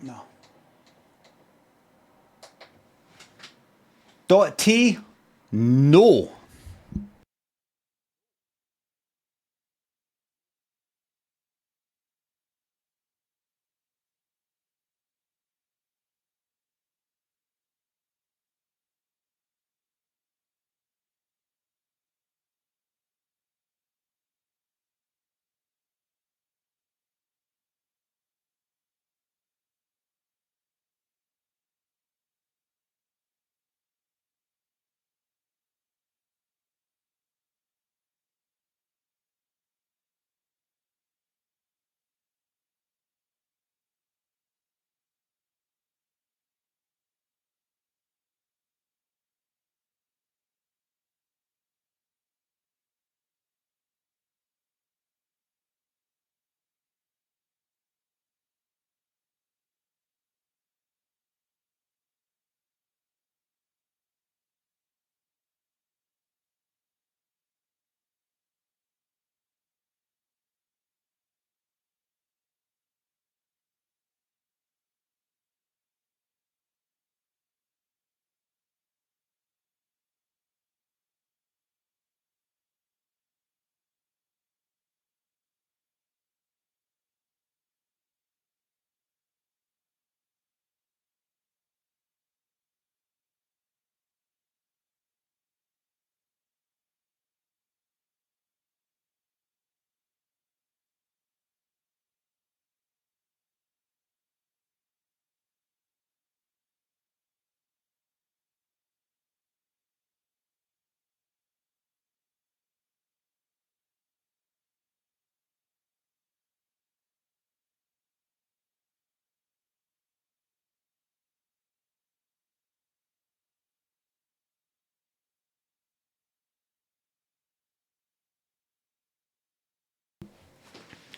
No. .t? No.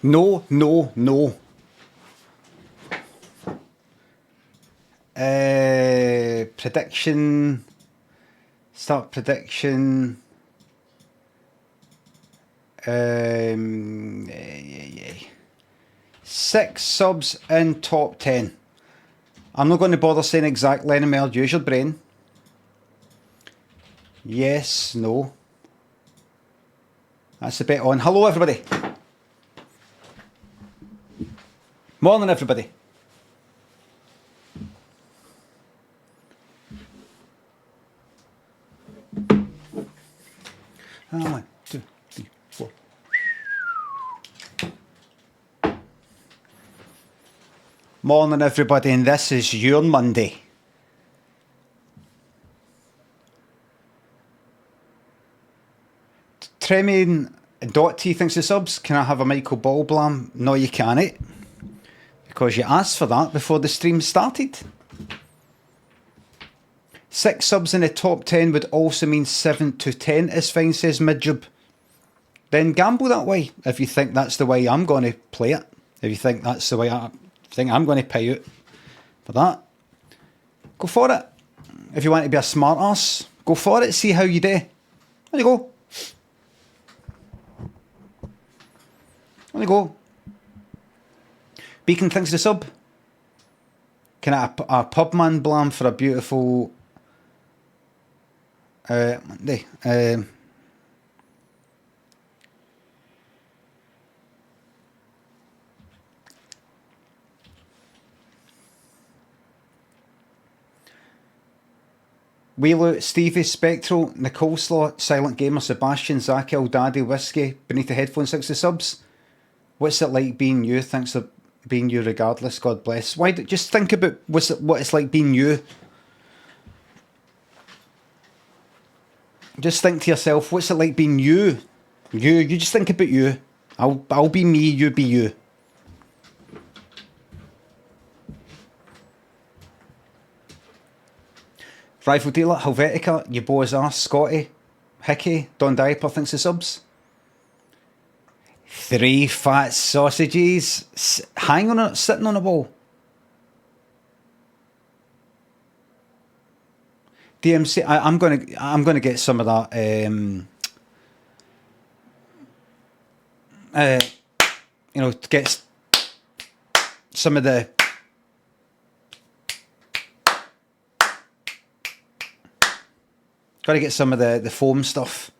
No, no, no. Prediction. Start prediction. Yeah. 6 subs in top 10. I'm not going to bother saying exactly anymore. Use your brain. Yes, no. That's a bit on. Hello, everybody. Morning, everybody. One, two, three, four. Morning, everybody, and this is your Monday. Tremaine T thinks the subs. Can I have a Michael Ball blam? No, you can't. Because you asked for that before the stream started. 6 subs in the top 10 would also mean 7 to 10 is fine, says Midjub. Then gamble that way if you think that's the way I'm going to play it. If you think that's the way I think I'm going to pay out for that, go for it. If you want to be a smart ass, go for it, see how you do. There you go. There you go. Beacon thinks the sub. Can I a pubman blam for a beautiful Monday? Wheelout, Stevie, Spectral, Nicole Slot, Silent Gamer, Sebastian, Zach L, Daddy, Whiskey, Beneath the Headphones, 60 subs. What's it like being you? Thanks for being you regardless, God bless. Why? Just think about what it's like being you. Just think to yourself, what's it like being you? You just think about you. I'll be me, you be you. Rival Dealer, Helvetica, you boys are Scotty, Hickey, Don Diaper thinks the subs. 3 fat sausages, hang on it, sitting on a wall. DMC, I'm gonna get some of that. To get some of the Got to get some of the foam stuff.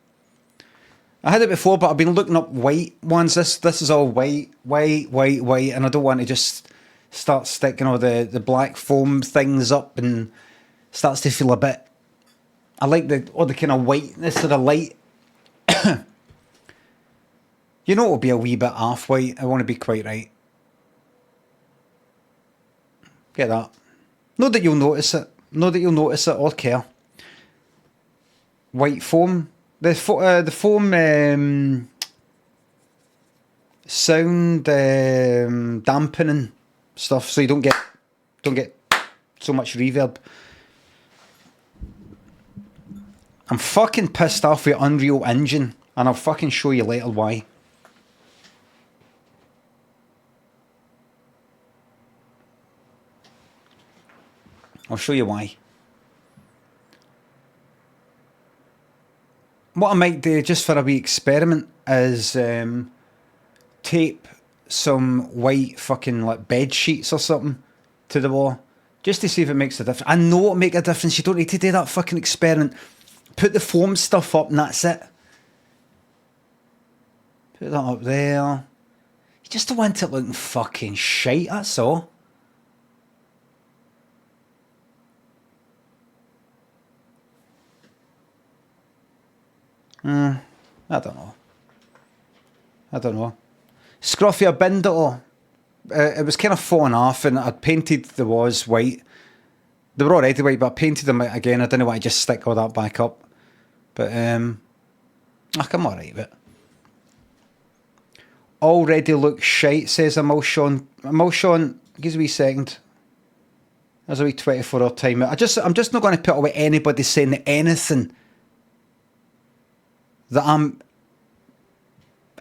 I had it before, but I've been looking up white ones. This is all white, and I don't want to just start sticking all the black foam things up and starts to feel a bit. I like the kind of whiteness of the light. You know, it'll be a wee bit half white. I want to be quite right. Get that. Not that you'll notice it. Not that you'll notice it or care. White foam. The foam sound dampening stuff, so you don't get so much reverb. I'm fucking pissed off with Unreal Engine, and I'll fucking show you later why. I'll show you why. What I might do, just for a wee experiment, is tape some white fucking like bed sheets or something to the wall, just to see if it makes a difference. I know it'll make a difference. You don't need to do that fucking experiment. Put the foam stuff up and that's it. Put that up there. You just don't want it looking fucking shite, that's all. I don't know. Scruffy, I binned it all. It was kind of falling off, and I'd painted the walls white. They were already white, but I painted them again. I didn't want to just stick all that back up. But, I'm alright with it. Already looks shite, says Emulsion. Emulsion, give us a wee second. There's a wee 24-hour timer. I'm just not going to put away anybody saying that anything that I'm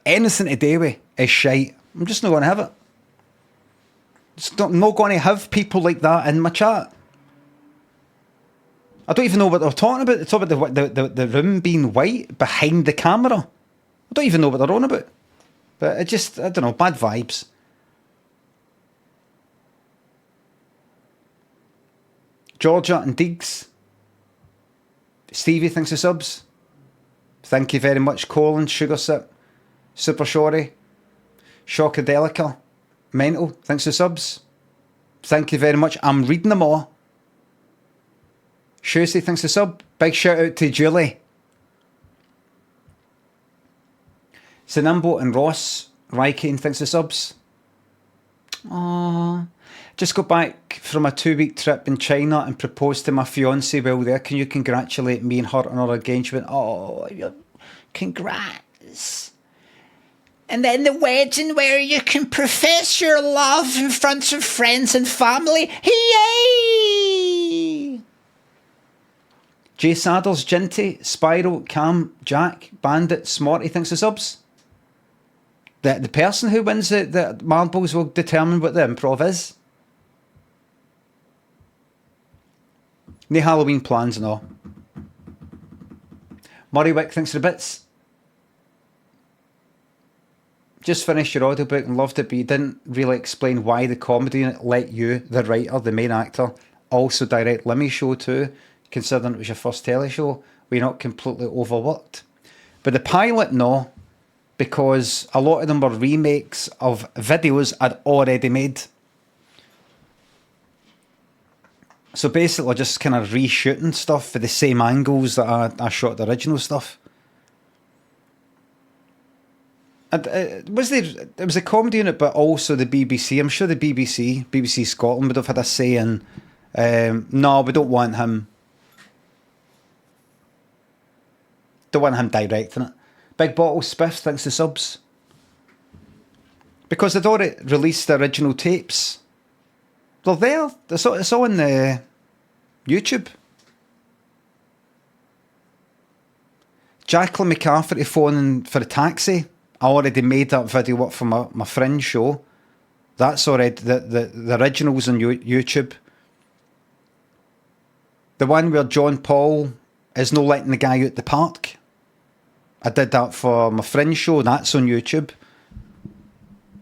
anything to do with is shite. I'm just not going to have it. I'm not going to have people like that in my chat. I don't even know what they're talking about. They talk about the room being white behind the camera. I don't even know what they're on about. But it just, I don't know, bad vibes. Georgia and Diggs. Stevie, thanks for subs. Thank you very much, Colin, Sugar Sip, Super Shorty, Shockadelica, Mental, thanks for subs. Thank you very much. I'm reading them all. Shusey, thanks for sub. Big shout out to Julie. Sinambo and Ross, Raikane, thanks for subs. Aww. Just got back from a 2-week trip in China and proposed to my fiancée while there. Can you congratulate me and her on our engagement? Oh, congrats. And then the wedding where you can profess your love in front of friends and family. Yay! Jay Saddles, Jinty, Spiral, Cam, Jack, Bandit, Smarty, thanks for subs. The person who wins the marbles will determine what the improv is. No Halloween plans and all. Murray Wick, thanks for the bits. Just finished your audiobook and loved it, but you didn't really explain why the comedy unit let you, the writer, the main actor, also direct Limmy show too, considering it was your first telly show. Were you not completely overworked? But the pilot, no, because a lot of them were remakes of videos I'd already made. So basically just kind of reshooting stuff for the same angles that I shot the original stuff. And it was a comedy unit, but also the BBC. I'm sure the BBC Scotland would have had a say in, no, we don't want him. Don't want him directing it. Big Bottle Spiff, thanks to subs. Because they'd already released the original tapes. They're there. It's all on the YouTube. Jacqueline McCarthy phoning for a taxi. I already made that video up for my friend's show. That's already the originals on YouTube. The one where John Paul is no letting the guy out the park. I did that for my friend's show. That's on YouTube.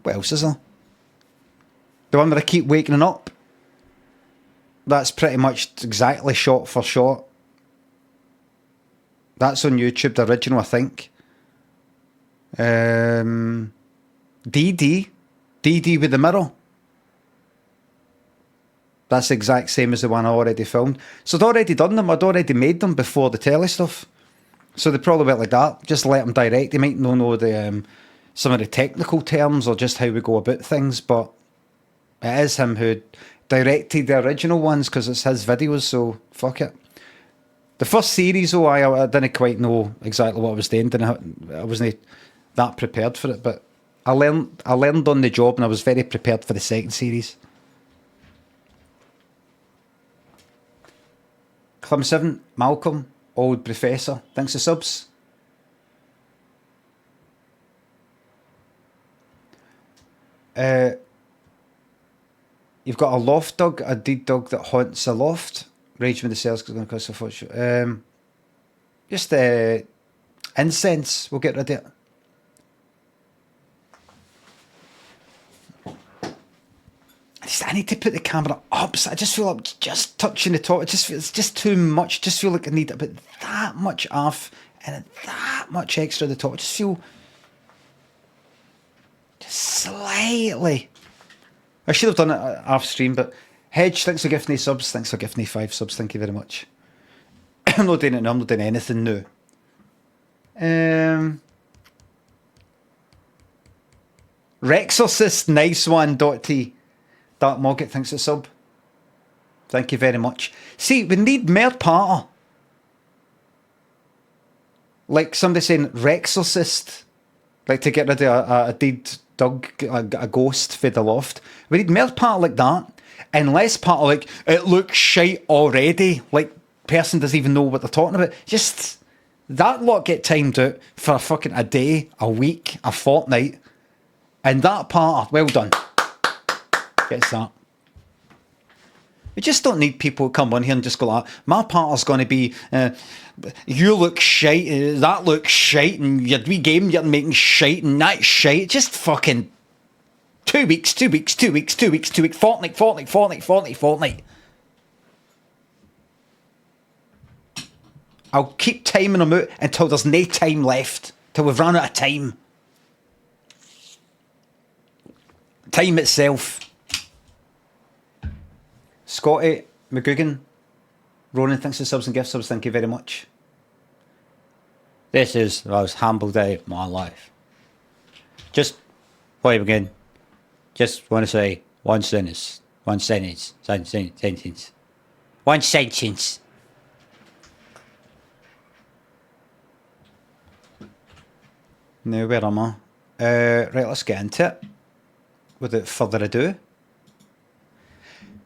What else is there? The one where I keep waking up. That's pretty much exactly shot for shot. That's on YouTube, the original, I think. DD with the mirror. That's the exact same as the one I already filmed. So I'd already done them. I'd already made them before the telly stuff. So they probably went like that. Just let them direct. They might not know the some of the technical terms or just how we go about things, but it is him who directed the original ones because it's his videos, so fuck it. The first series, though, I didn't quite know exactly what I was doing. I wasn't that prepared for it, but I learned on the job, and I was very prepared for the second series. Clem7, Malcolm, Old Professor, thanks for subs. You've got a loft dog, a deed dog that haunts a loft. Rage with the cells because it's going to cost a fortune. Just incense, we'll get rid of it. I need to put the camera up, so I just feel like just touching the top. It's just too much. Just feel like I need a bit that much off and that much extra at the top. I just feel just slightly. I should have done it off stream, but Hedge, thanks for gifting me subs. Thanks for gifting me 5 subs. Thank you very much. I'm not doing it now. I'm not doing anything new. Rexorcist, nice one. T. Dark Mogget, thanks for sub. Thank you very much. See, we need more part. Like somebody saying Rexorcist, like to get rid of a dead dog, a ghost for the loft. We need more part like that, and less part like it looks shite already. Like person doesn't even know what they're talking about. Just that lot get timed out for a day, a week, a fortnight, and that part, well done. Gets that. We just don't need people to come on here and just go like, my partner's going to be, you look shite, that looks shite, and your wee game you're making shite, and that's shite. Just fucking 2 weeks, fortnight. I'll keep timing them out until there's no time left, till we've run out of time. Time itself. Scotty, McGugan, Ronan, thanks for subs and gift subs, thank you very much. This is the most humble day of my life. Just, before we begin, just want to say one sentence. Now, where am I? Right, let's get into it. Without further ado.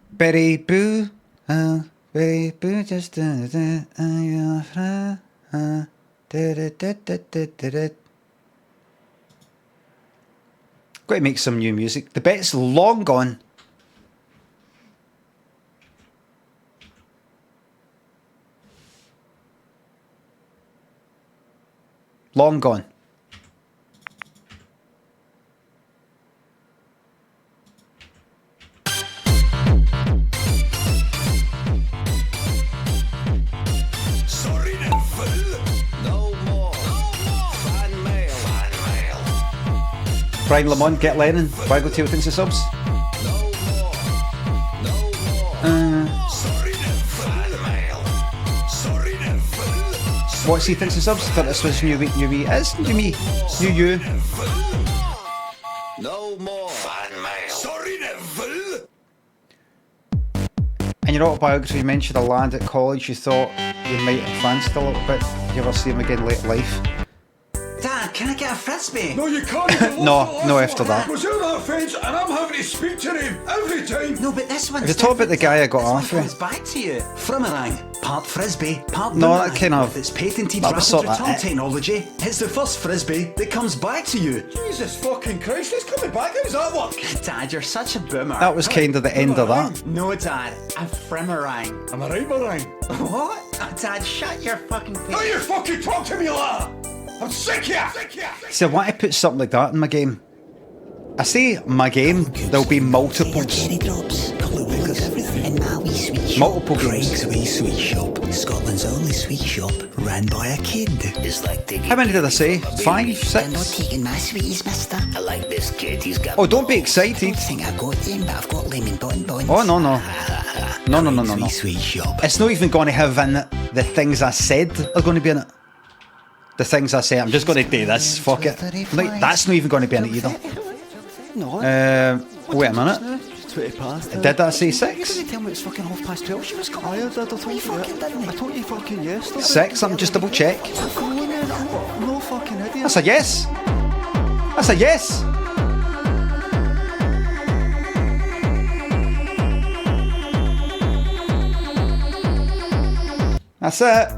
Betty Boo, just got to make some new music. The bet's long gone. Long gone. Brian Lamont, get Lennon. Waggle Tail thinks of subs. What's he thinks of subs? Thought this was new week, new me. It's new me, new you. No more fan mail. Sorry, Neville. In your autobiography, you mentioned a lad at college you thought you might have fancied a little bit. You ever see him again late in life? Dad, can I get a frisbee? No, you can't. no, after that. Was out that fence and I'm having to speak to him every time. No, but this one's If you talk about the guy I got off with. Comes back to you. Frumerang, part frisbee, part No, boomerang. that kind of. With its patented That was rapid sort of return it. technology, it's the first frisbee that comes back to you. Jesus fucking Christ, it's coming back. How's that work? Dad, you're such a boomer. That was kind of the end of that. No, Dad, a frumerang. Am I right, Meringue? What? Oh, Dad, shut your fucking face. Don't you fucking talk to me like that. I'm sick here. See, I want to put something like that in my game. I say my game, there'll be multiples. In my wee sweet shop, Multiple games. Craig's wee sweet shop, Scotland's only sweet shop, ran by a kid. It's like taking How many did I say? 5, You're not 6? taking my sweeties, mister. I like this kid, he's got... Oh, don't be I excited. don't think I've got them, but I've got lemon bonbons. Oh, no, no. No, no, no, no, no. Craig's wee sweet shop. It's not even going to have in it the things I said are going to be in it. The things I say, I'm just going to do this, fuck it. Like, that's not even going to be in it either. No. Wait a minute. 20 past. Did I say You 6? didn't tell me it's fucking 12:30. She was coming. I told you fucking didn't I I? told you fucking yesterday. 6? Let me just double check. Come on then, I'm no fucking idiot. That's a yes. That's a yes. That's it.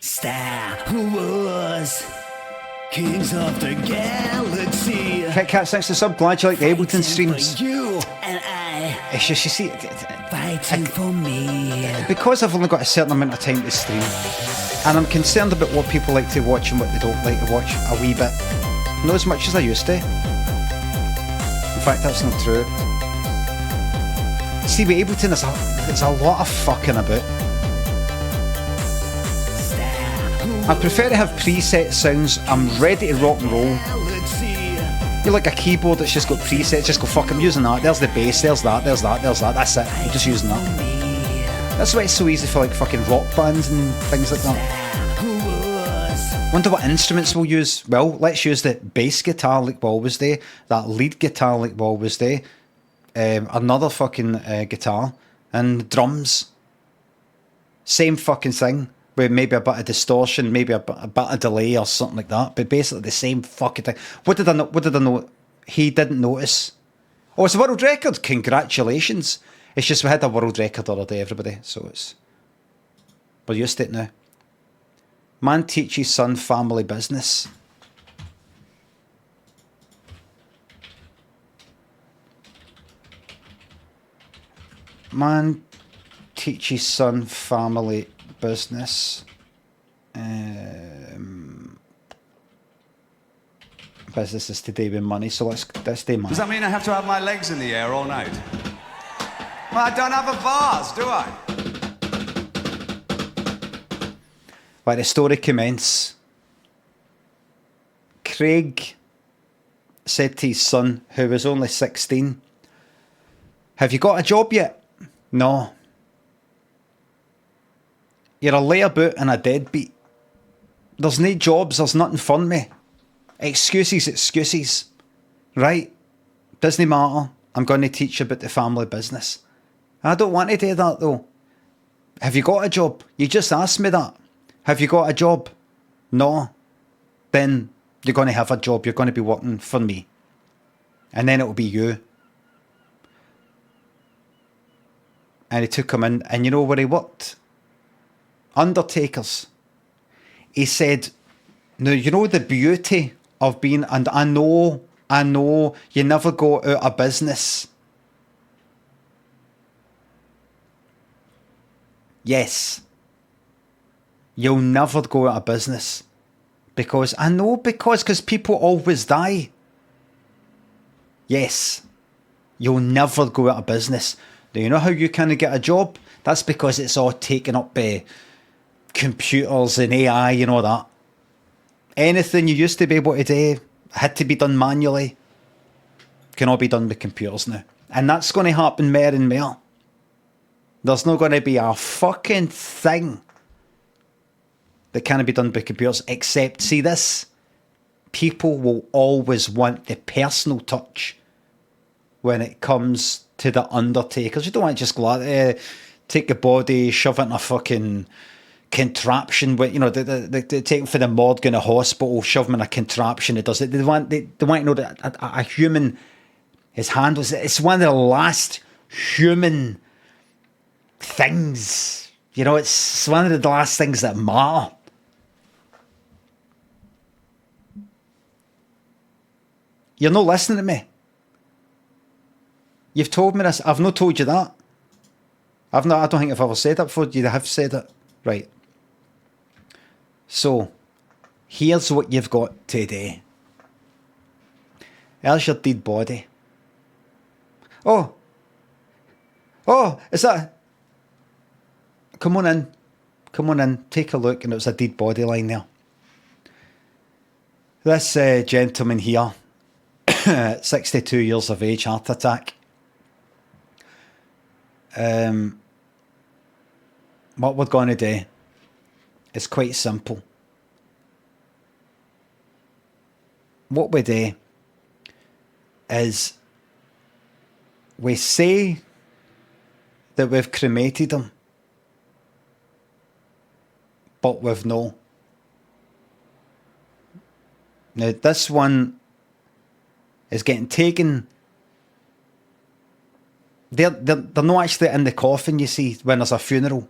Star Wars, Kings of the Galaxy. Kit Kat, thanks to sub. Glad you like the Ableton streams. For you and I, It's just, you see, fighting for me. because I've only got a certain amount of time to stream, and I'm concerned about what people like to watch and what they don't like to watch a wee bit. Not as much as I used to. In fact, that's not true. See, with Ableton, there's a lot of fucking about. I prefer to have preset sounds. I'm ready to rock and roll. You're like a keyboard that's just got presets. Just go, fuck, I'm using that. There's the bass. There's that. There's that. There's that. That's it. I'm just using that. That's why it's so easy for like fucking rock bands and things like that. Wonder what instruments we'll use. Well, let's use the bass guitar like we always do. That lead guitar like we always do. Another fucking guitar. And drums. Same fucking thing. With maybe a bit of distortion, maybe a bit of delay or something like that. But basically the same fucking thing. What did I know? He didn't notice. Oh, it's a world record. Congratulations. It's just we had a world record the other day, everybody. So we're used to it now. Man teaches son family business. Man teaches son family business. Business is today with money, so let's do money. Does that mean I have to have my legs in the air all night? Well, I don't have a vase, do I? Right, the story commences. Craig said to his son, who was only 16, "Have you got a job yet?" "No." "You're a layabout and a deadbeat. There's no jobs, there's nothing for me. Excuses. Right? Doesn't matter. I'm going to teach you about the family business." "I don't want to do that though." "Have you got a job? You just asked me that. Have you got a job?" "No." "Then you're going to have a job. You're going to be working for me. And then it'll be you." And he took him in, and you know where he worked? Undertakers. He said, "Now, you know the beauty of being, and I know, you never go out of business." Yes. You'll never go out of business. Because people always die. Yes. You'll never go out of business. Do you know how you kind of get a job? That's because it's all taken up by computers and AI and all that. Anything you used to be able to do had to be done manually can all be done with computers now. And that's going to happen more and more. There's not going to be a fucking thing that can't be done by computers, except, see this, people will always want the personal touch when it comes to the undertakers. You don't want to just go out there, take the body, shove it in a fucking contraption with, you know, they take him for the morgue in a hospital, shove him in a contraption. It does it. They want to know that a human, his hand was. It's one of the last human things. You know, it's one of the last things that matter. You're not listening to me. You've told me this. I've not told you that. I don't think I've ever said that before. You have said it. Right. So, Here's what you've got today. There's your dead body. Oh, is that... Come on in, take a look, and it was a dead body lying there. This gentleman here, 62 years of age, heart attack. What we're going to do is quite simple. What we do is we say that we've cremated him, but we've no. Now this one is getting taken. They're not actually in the coffin, you see, when there's a funeral.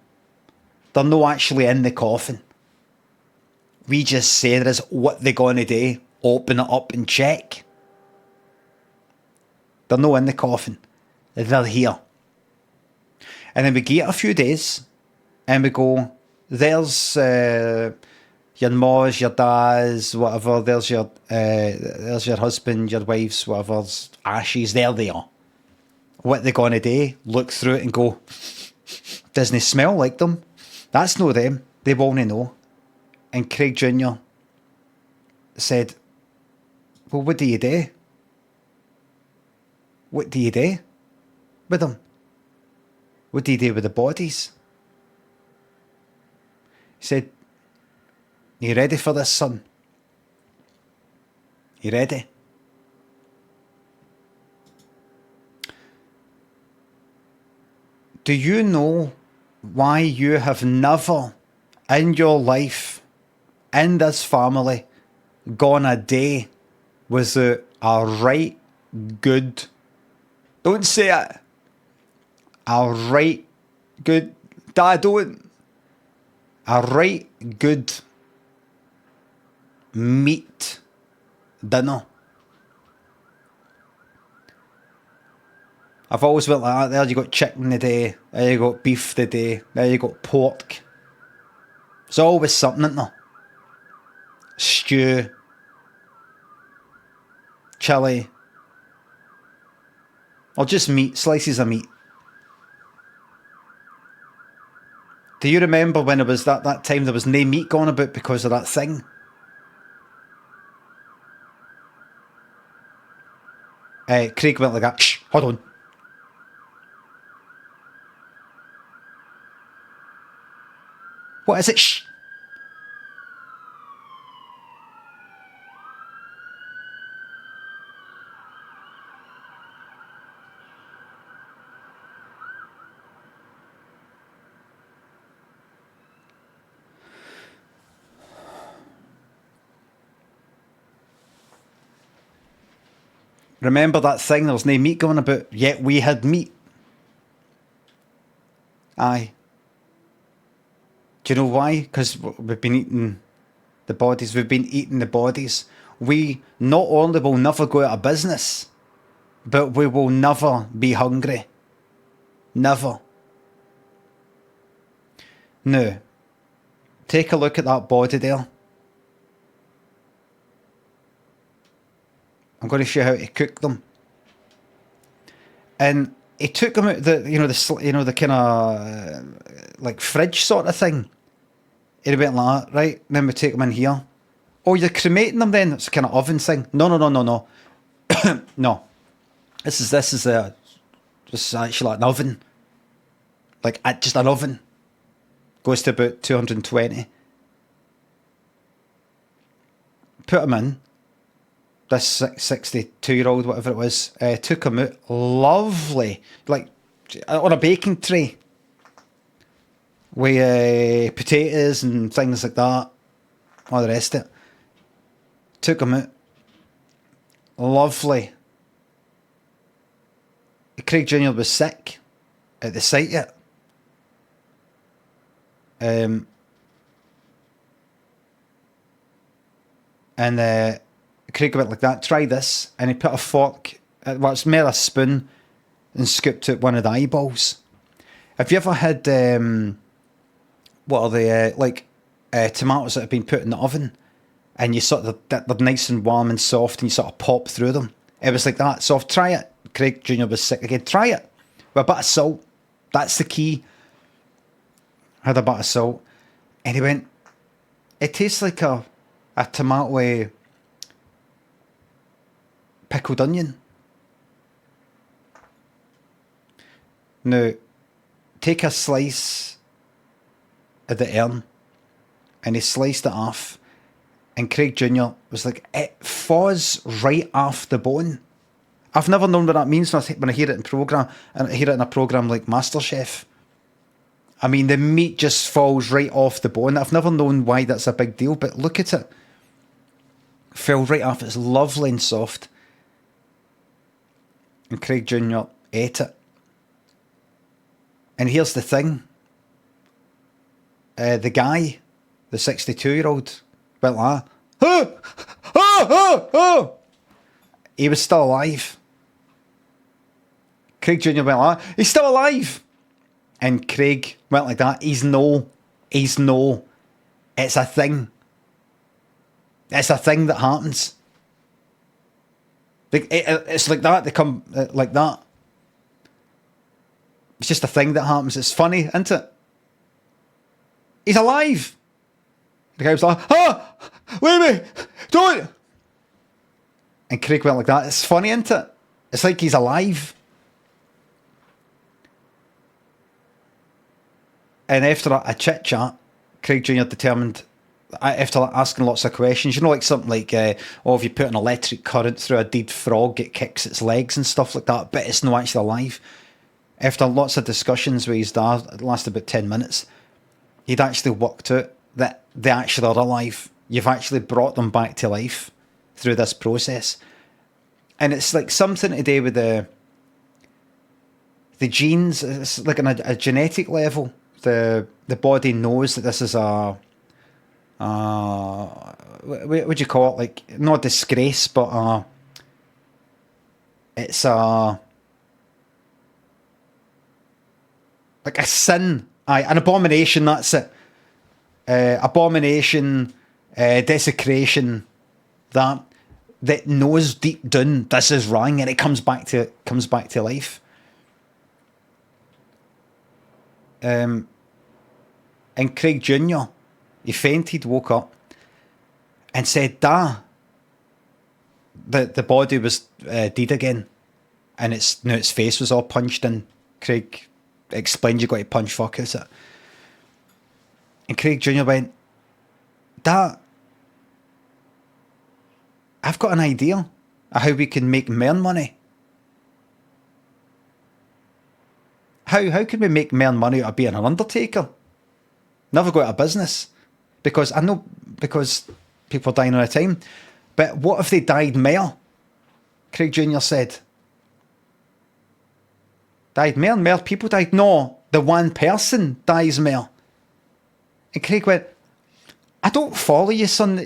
They're not actually in the coffin. We just say there is what they're going to do, open it up and check. They're not in the coffin. They're here. And then we get a few days and we go, there's your ma's, your dad's, whatever, there's your husband, your wife's, whatever's ashes, there they are. What they're going to do, look through it and go, doesn't it smell like them? That's not them. They won't know. And Craig Jr. said, well, what do you do? What do you do with them? What do you do with the bodies? He said, are you ready for this, son? You ready? Do you know why you have never in your life, in this family, gone a day without a right good, don't say it, a right good, Dad, don't, a right good meat dinner? I've always went like that. There you got chicken today, there you got beef today, there you got pork. There's always something in there. Stew, chili, or just meat, slices of meat. Do you remember when it was that time there was no meat going about because of that thing? Craig went like that. Shh, hold on. What is it? Shh. Remember that thing, there was no meat going about, yet we had meat. Aye. Do you know why? Because we've been eating the bodies. We've been eating the bodies. We not only will never go out of business, but we will never be hungry. Never. Now, take a look at that body there. I'm going to show you how to cook them. And he took them out the kind of like fridge sort of thing. He went like that, right? And then we take them in here. Oh, you're cremating them then? It's a kind of oven thing. No. No. This is actually like an oven. Like just an oven. Goes to about 220. Put them in. This 62-year-old, whatever it was, took them out. Lovely. Like on a baking tray. With potatoes and things like that. All the rest of it. Took them out. Lovely. Craig Jr. was sick at the site yet. And Craig went like that, try this, and he put a fork, well, it's more a spoon, and scooped out one of the eyeballs. Have you ever had, what are they, tomatoes that have been put in the oven, and you sort of, they're nice and warm and soft, and you sort of pop through them. It was like that. So try it. Craig Jr. was sick again. Try it with a bit of salt. That's the key. Had a bit of salt, and he went, it tastes like a tomato pickled onion. Now, take a slice of the urn, and he sliced it off, and Craig Jr. was like, it falls right off the bone. I've never known what that means when I hear it in program, and I hear it in a program like MasterChef. I mean, the meat just falls right off the bone. I've never known why that's a big deal, but look at it. Fell right off. It's lovely and soft. And Craig Jr. ate it. And here's the thing. The guy, the 62-year-old, went like, oh. He was still alive. Craig Jr. went like, he's still alive. And Craig went like that. He's no. It's a thing. It's a thing that happens. It's like that. They come like that. It's just a thing that happens. It's funny, isn't it? He's alive. The guy was like, Limmy, don't. And Craig went like that. It's funny, isn't it? It's like he's alive. And after a chit chat, Craig Jr. determined, after asking lots of questions, you know, like something like, if you put an electric current through a dead frog, it kicks its legs and stuff like that, but it's not actually alive. After lots of discussions with his dad, it lasted about 10 minutes, he'd actually worked out that they actually are alive. You've actually brought them back to life through this process. And it's like something to do with the genes. It's like on a genetic level. The body knows that this is what would you call it? Like, not disgrace, but it's like a sin, an abomination. That's it. Abomination, desecration. That knows deep down this is wrong, and it comes back to life. And Craig Jr., he fainted, woke up, and said, the body was dead again, and its face was all punched in. Craig explained, you got to punch fuck out it. And Craig Jr. went, I've got an idea of how we can make more money. How can we make more money out of being an undertaker? Never go out of business. Because people are dying all the time. But what if they died more? Craig Jr. said. Died more people died. No, the one person dies more. And Craig went, I don't follow you, son.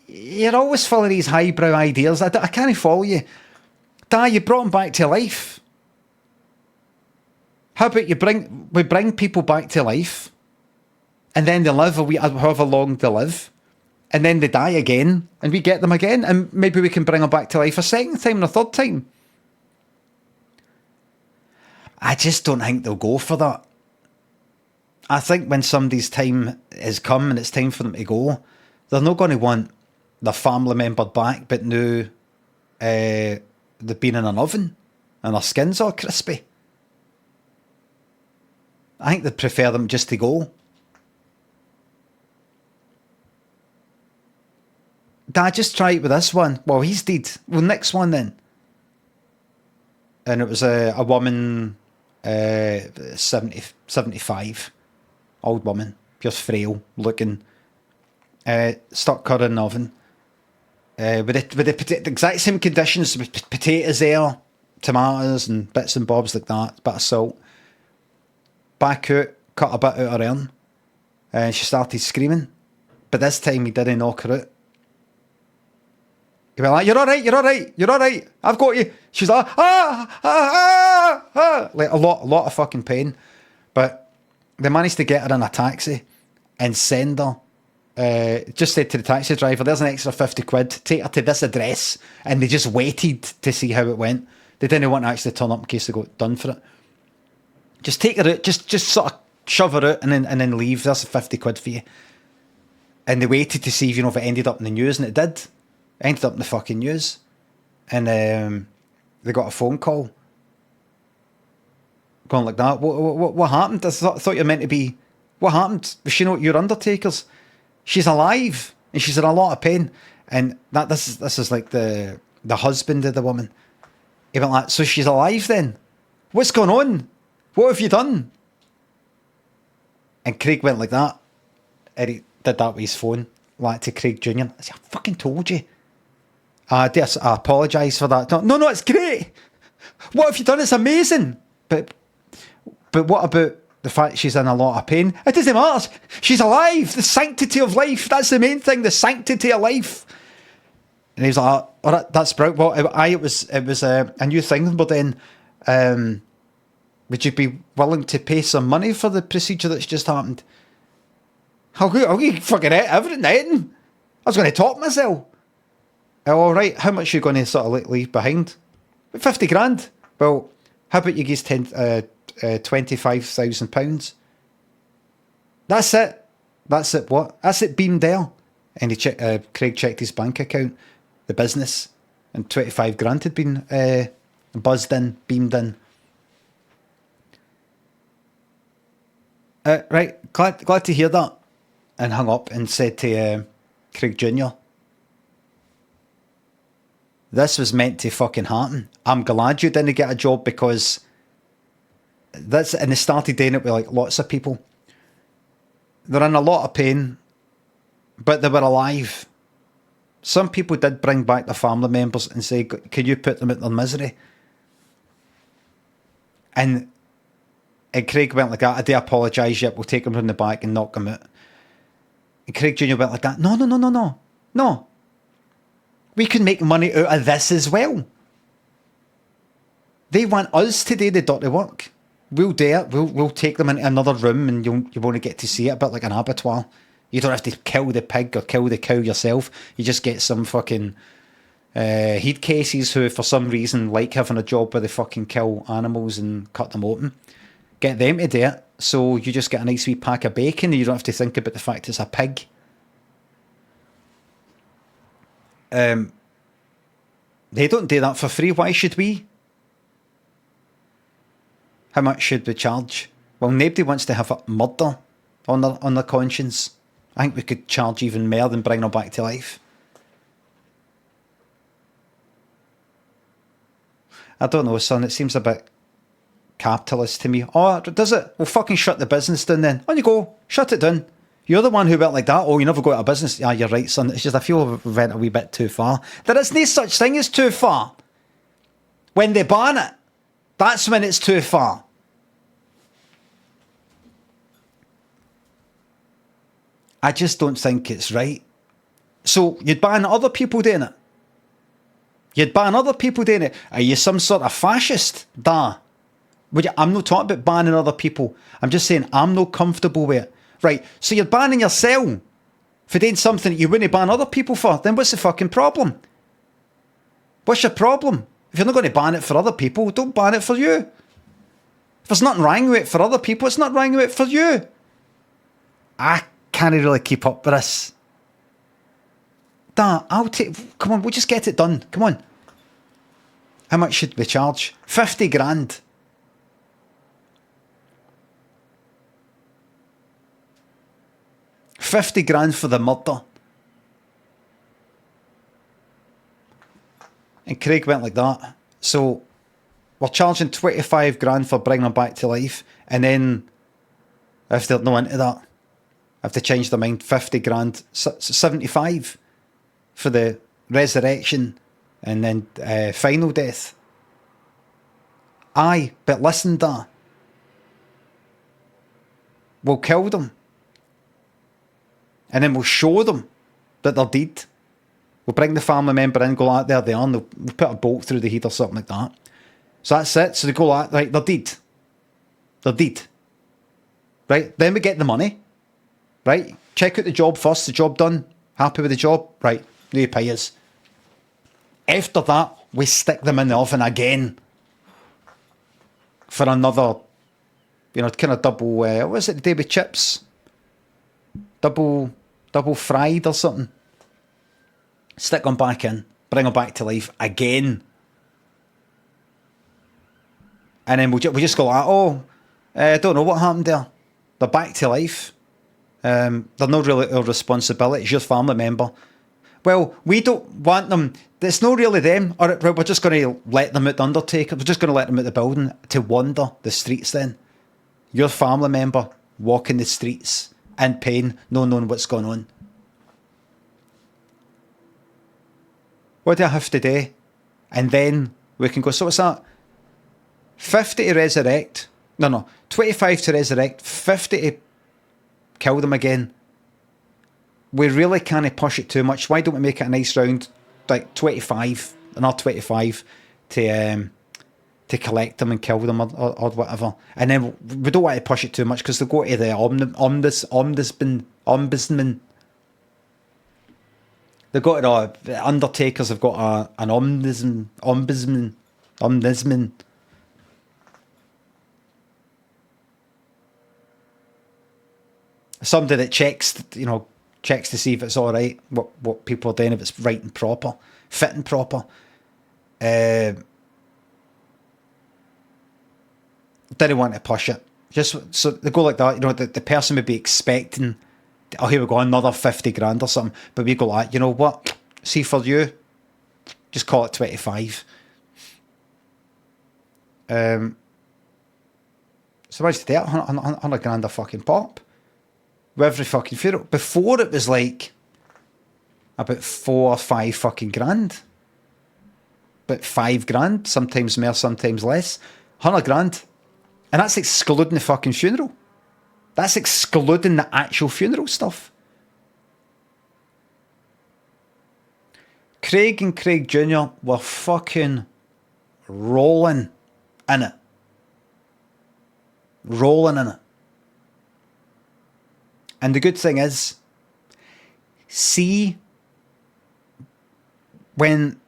You're always full of these highbrow ideas. I can't follow you. You brought him back to life. How about we bring people back to life, and then they live however long they live, and then they die again, and we get them again, and maybe we can bring them back to life a second time and a third time. I just don't think they'll go for that. I think when somebody's time has come and it's time for them to go, they're not going to want their family member back, but now they've been in an oven and their skin's all crispy. I think they'd prefer them just to go. Dad, just try it with this one. Well, he's dead. Well, next one then. And it was a woman, 75, old woman, just frail looking, stuck her in the oven. With the exact same conditions, with potatoes there, tomatoes and bits and bobs like that, bit of salt. Back out, cut a bit out of her urn, and she started screaming. But this time he didn't knock her out. He went like, you're alright, I've got you. She's like, like a lot of fucking pain. But they managed to get her in a taxi and send her just said to the taxi driver, there's an extra 50 quid, take her to this address, and they just waited to see how it went. They didn't want to actually turn up in case they got done for it. Just take her out, just sort of shove her out and then leave. There's 50 quid for you. And they waited to see if it ended up in the news, and it did. It ended up in the fucking news. And they got a phone call going like that. What happened? I thought you were meant to be... What happened? Was she not your undertakers? She's alive, and she's in a lot of pain. And this is like the husband of the woman. He went like, so she's alive then? What's going on? What have you done? And Craig went like that. And he did that with his phone, like to Craig Jr. I said, I fucking told you. I apologise for that. No, it's great. What have you done? It's amazing. But what about the fact she's in a lot of pain? It doesn't matter. She's alive. The sanctity of life. That's the main thing. The sanctity of life. And he was like, all right, that's brilliant. Well, it was a new thing. But then, would you be willing to pay some money for the procedure that's just happened? I'll fucking everything. I was going to top myself. All right, how much are you going to sort of leave behind? 50 grand. Well, how about you give £25,000? That's it. That's it. What? That's it. Beamed there. And Craig checked his bank account, the business, and 25 grand had been buzzed in, beamed in. Right, glad to hear that. And hung up and said to Craig Jr., this was meant to fucking happen. I'm glad you didn't get a job because that's, and they started doing it with like lots of people. They're in a lot of pain, but they were alive. Some people did bring back their family members and say, can you put them out their misery? And Craig went like that, I do apologise, yep, we'll take them from the back and knock them out. And Craig Jr. went like that, no. We can make money out of this as well. They want us to do the dirty work. We'll do it. We'll take them into another room and you won't get to see it, a bit like an abattoir. You don't have to kill the pig or kill the cow yourself. You just get some fucking heat cases who, for some reason, like having a job where they fucking kill animals and cut them open. Get them to do it, so you just get a nice wee pack of bacon and you don't have to think about the fact it's a pig. They don't do that for free. Why should we? How much should we charge? Well, nobody wants to have a murder on their conscience. I think we could charge even more than bring them back to life. I don't know, son. It seems a bit capitalist to me. Oh, does it? Well, fucking shut the business down then. On you go. Shut it down. You're the one who went like that. Oh, you never go out of business. Yeah, you're right, son. It's just I feel we went a wee bit too far. There is no such thing as too far. When they ban it, that's when it's too far. I just don't think it's right. So you'd ban other people doing it. You'd ban other people doing it. Are you some sort of fascist? I'm not talking about banning other people. I'm just saying I'm not comfortable with it. Right, so you're banning yourself for doing something that you wouldn't ban other people for. Then what's the fucking problem? What's your problem? If you're not going to ban it for other people, don't ban it for you. If there's nothing wrong with it for other people, it's not wrong with it for you. I can't really keep up with this. Come on, we'll just get it done. Come on. How much should we charge? 50 grand. $50 grand for the murder. And Craig went like that. So we're charging 25 grand for bringing them back to life. And then, if they're not into that, I have to change their mind. 50 grand, 75 for the resurrection and then final death. Aye, but listen, we'll kill them. And then we'll show them that they're dead. We'll bring the family member in, go out there they are, and we'll put a bolt through the head or something like that. So that's it. So they go out, right, they're dead. They're dead. Right? Then we get the money. right? Check out the job first. The job done. Happy with the job? Right. There you pay us. After that, we stick them in the oven again for another, kind of double, what was it, the day with chips? Double fried or something. Stick them back in. Bring them back to life again. And then we just go like, I don't know what happened there. They're back to life. They're not really our responsibility. It's your family member. Well, we don't want them. It's not really them. All right, we're just going to let them at the undertaker. We're just going to let them at the building to wander the streets then. Your family member walking the streets in pain, not knowing what's going on. What do I have to do? And then we can go, so what's that? 50 to resurrect. No, 25 to resurrect. 50 to kill them again. We really can't push it too much. Why don't we make it a nice round, like 25, another 25 to collect them and kill them or whatever. And then we don't want to push it too much because they'll go to the ombudsman. They've got the undertakers have got an ombudsman. Somebody that checks to see if it's all right, what people are doing, if it's right and proper, fit and proper. Didn't want to push it. Just so they go like that, the person would be expecting, oh, here we go, another 50 grand or something. But we go like, you know what? See, for you, just call it 25. So much to that, 100 grand a fucking pop. With every fucking funeral. Before it was like about 4 or 5 fucking grand. But 5 grand, sometimes more, sometimes less. 100 grand. And that's excluding the fucking funeral. That's excluding the actual funeral stuff. Craig and Craig Jr. were fucking rolling in it. Rolling in it. And the good thing is, see, when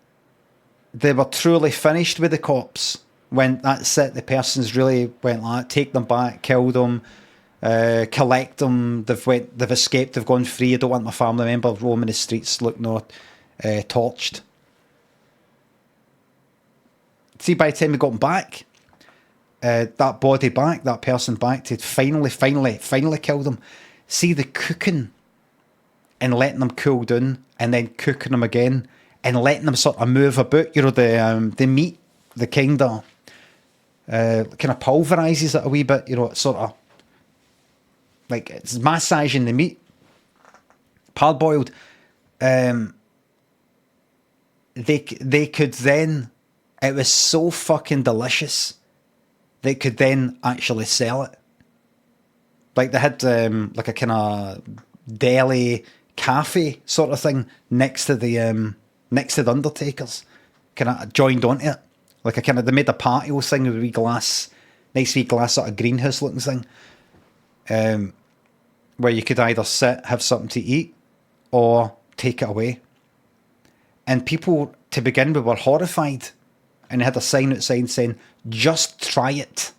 they were truly finished with the cops, when that's it, the person's really went like, take them back, kill them, collect them, they've escaped, they've gone free, I don't want my family member roaming the streets looking torched. See, by the time we got them back, that body back, that person back, to finally kill them. See the cooking and letting them cool down and then cooking them again and letting them sort of move about. The meat, the kind of pulverizes it a wee bit, sort of like it's massaging the meat. Parboiled. They could then, it was so fucking delicious, they could then actually sell it. Like they had like a kind of deli cafe sort of thing next to the undertakers, kind of joined onto it. Like they made a patio thing with a wee glass, nice wee glass sort of greenhouse looking thing, where you could either sit, have something to eat, or take it away. And people, to begin with, were horrified, and they had a sign outside saying, "Just try it.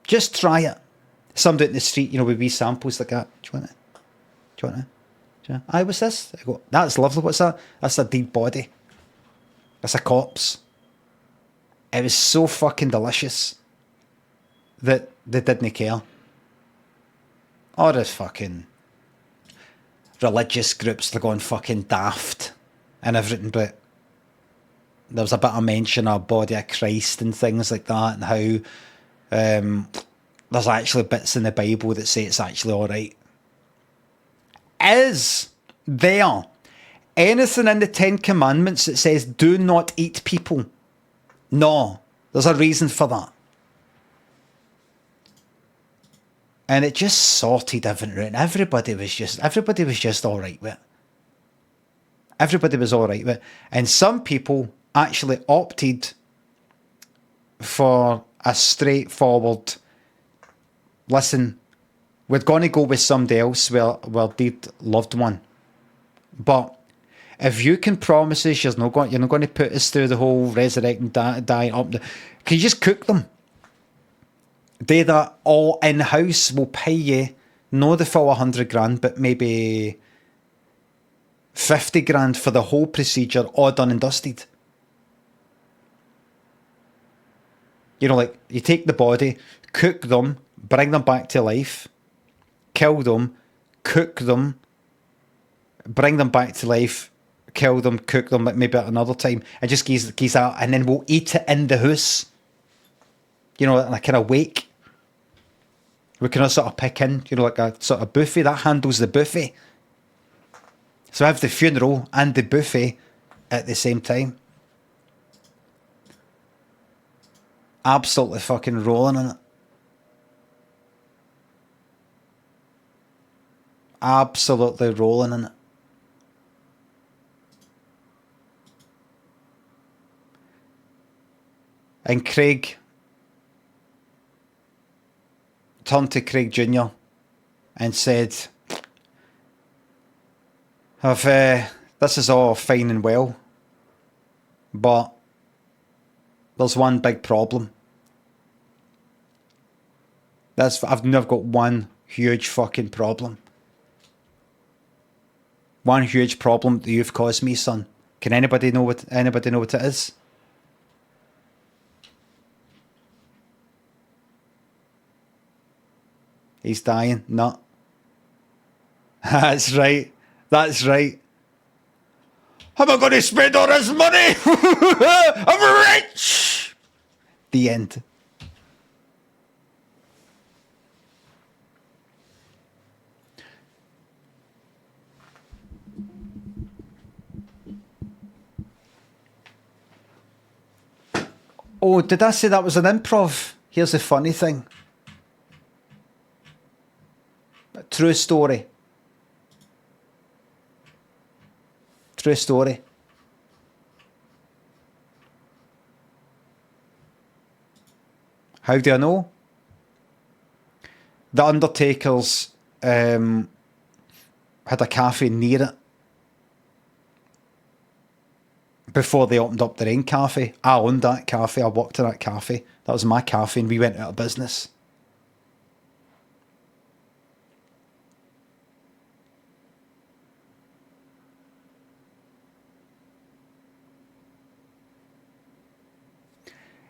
Just try it." Somebody in the street, with wee samples like that. Do you want it? Do you want it? Aye, what's this? I go, that's lovely. What's that? That's a dead body. That's a corpse. It was so fucking delicious that they didn't care. Or the fucking religious groups, they're going fucking daft and everything, but there was a bit of mention of body of Christ and things like that, and how there's actually bits in the Bible that say it's actually alright. Is there anything in the 10 Commandments that says do not eat people? No, there's a reason for that. And it just sorted everything out. Everybody was just alright with it. Everybody was alright with it. And some people actually opted for a straightforward, listen, We're going to go with somebody else, well, dead loved one. But if you can promise us you're not going to put us through the whole resurrecting, dying up, can you just cook them? Do that all in house. We'll pay you, no the full 100 grand, but maybe 50 grand for the whole procedure, all done and dusted. You know, like, you take the body, cook them, bring them back to life, kill them, cook them, bring them back to life, kill them, cook them, maybe at another time, and just geese out, and then we'll eat it in the house. You know, in a kind of wake. We can sort of pick in, you know, like a sort of buffet. That handles the buffet. So I have the funeral and the buffet at the same time. Absolutely fucking rolling in it. Absolutely rolling in it. And Craig turned to Craig Jr. and said, this is all fine and well, but there's one big problem. I've got one huge fucking problem. One huge problem that you've caused me, son. Can anybody know what it is? He's dying. No. That's right. That's right. How am I going to spend all this money? I'm rich. The end. Oh, did I say that was an improv? Here's the funny thing. True story. True story. How do I know? The Undertakers had a cafe near it before they opened up their own cafe. I owned that cafe. I worked in that cafe. That was my cafe, and we went out of business.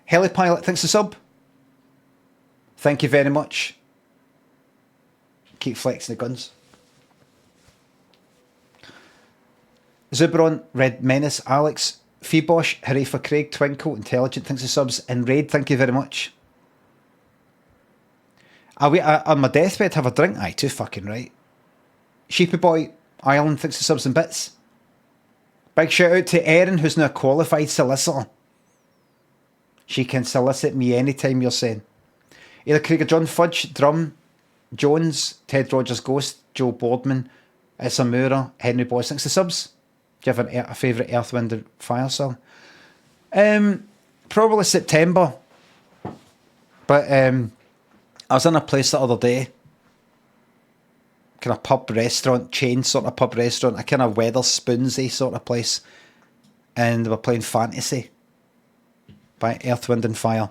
Helipilot, thanks for sub. Thank you very much. Keep flexing the guns. Zubron, Red Menace, Alex, Phoebosh, hooray for Craig, Twinkle, Intelligent, thanks for subs, and Raid, thank you very much. On my deathbed, have a drink? Aye, too fucking right. Sheepy Boy, Ireland, thanks for subs and bits. Big shout out to Erin, who's now a qualified solicitor. She can solicit me anytime, you're saying. Either Craig or John Fudge, Drum, Jones, Ted Rogers Ghost, Joe Boardman, Isamura, Henry Boyce. Thanks for subs. Do you have a favourite Earth, Wind and Fire song? Probably September. But I was in a place the other day. Kind of pub restaurant, chain sort of pub restaurant. A kind of Weatherspoonsy sort of place. And they were playing Fantasy by Earth, Wind and Fire.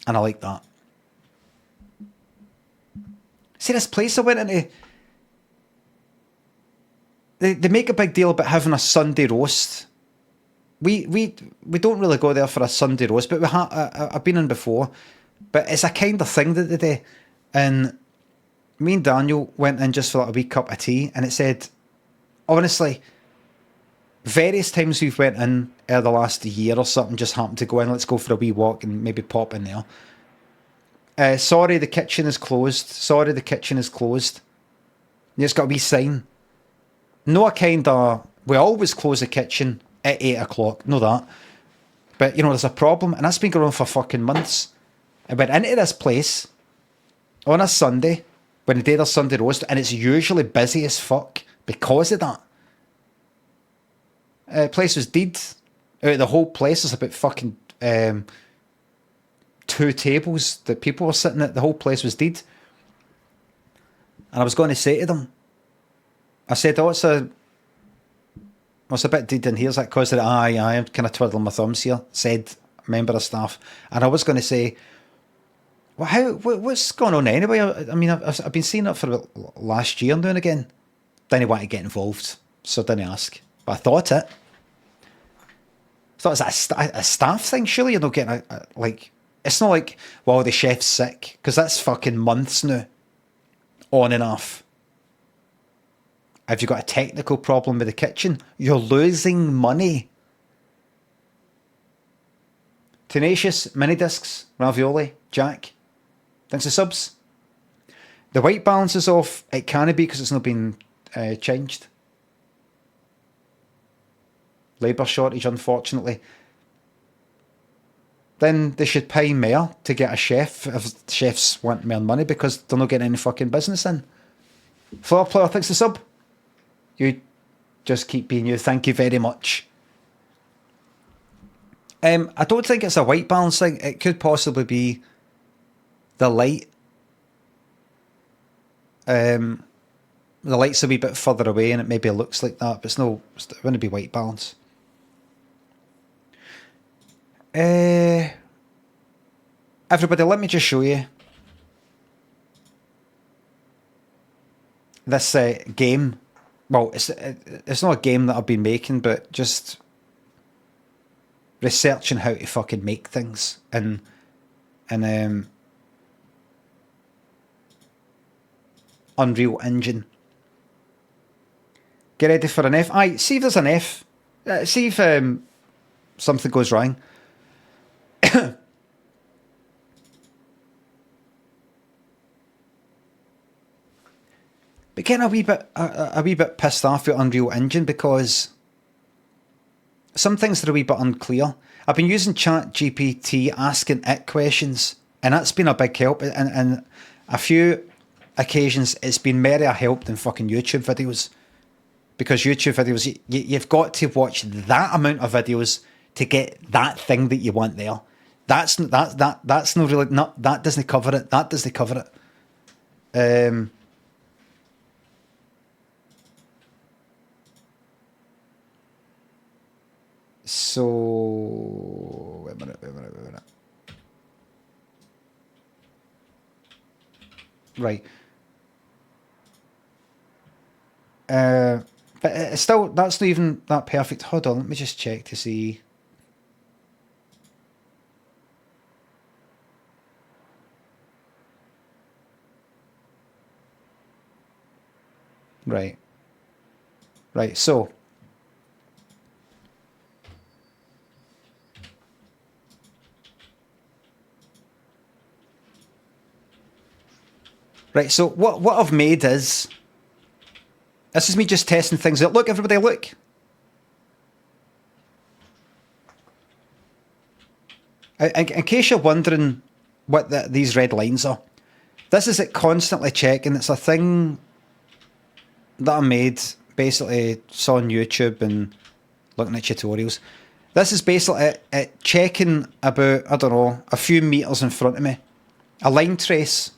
And I like that. See, this place I went into, they make a big deal about having a Sunday roast. We don't really go there for a Sunday roast, but I've been in before. But it's a kind of thing that they do. And me and Daniel went in just for like a wee cup of tea, and it said, honestly, various times we've went in the last year or something, just happened to go in, let's go for a wee walk and maybe pop in there. Sorry, the kitchen is closed. Sorry, the kitchen is closed. You just got a wee sign. No, a kind of, we always close the kitchen at 8 o'clock. Know that. But, you know, there's a problem, and that's been going on for fucking months. I went into this place on a Sunday, when they do their Sunday roast, and it's usually busy as fuck because of that. Place was dead. The whole place was about fucking 2 tables that people were sitting at. The whole place was dead. And I was going to say to them, I said, oh, it's a bit dead in here. Is that because I'm kind of twiddling my thumbs here, said a member of staff. And I was going to say, well, what's going on anyway? I mean, I've been seeing it for about last year now and again. Didn't want to get involved, so didn't ask. But I thought it. I thought it's a staff thing. Surely you're not getting like, it's not like, well, the chef's sick, because that's fucking months now, on and off. Have you got a technical problem with the kitchen? You're losing money. Tenacious, mini discs, ravioli, Jack. Thanks for subs. The white balance is off. It can be because it's not been changed. Labour shortage, unfortunately. Then they should pay more to get a chef if chefs want more money because they're not getting any fucking business in. Floor player, thanks for sub. You just keep being you. Thank you very much. I don't think it's a white balance thing. It could possibly be the light. The light's a wee bit further away and it maybe looks like that, but it wouldn't be white balance. Everybody, let me just show you this game. Well, it's not a game that I've been making, but just researching how to fucking make things and Unreal Engine. Get ready for an F. Aye, see if there's an F. See if something goes wrong. But getting a wee bit pissed off with Unreal Engine because some things are a wee bit unclear. I've been using ChatGPT asking it questions, and that's been a big help. And a few occasions, it's been more a help than fucking YouTube videos. Because YouTube videos, you've got to watch that amount of videos to get that thing that you want there. That's not really, not that doesn't cover it. That doesn't cover it. So wait a minute. Right. But it's still, that's not even that perfect. Hold on, let me just check to see. Right, so what I've made is, this is me just testing things out. Look, everybody, look. In case you're wondering what these red lines are, this is it constantly checking. It's a thing that I made, basically saw on YouTube and looking at tutorials. This is basically it checking about, I don't know, a few meters in front of me. A line trace.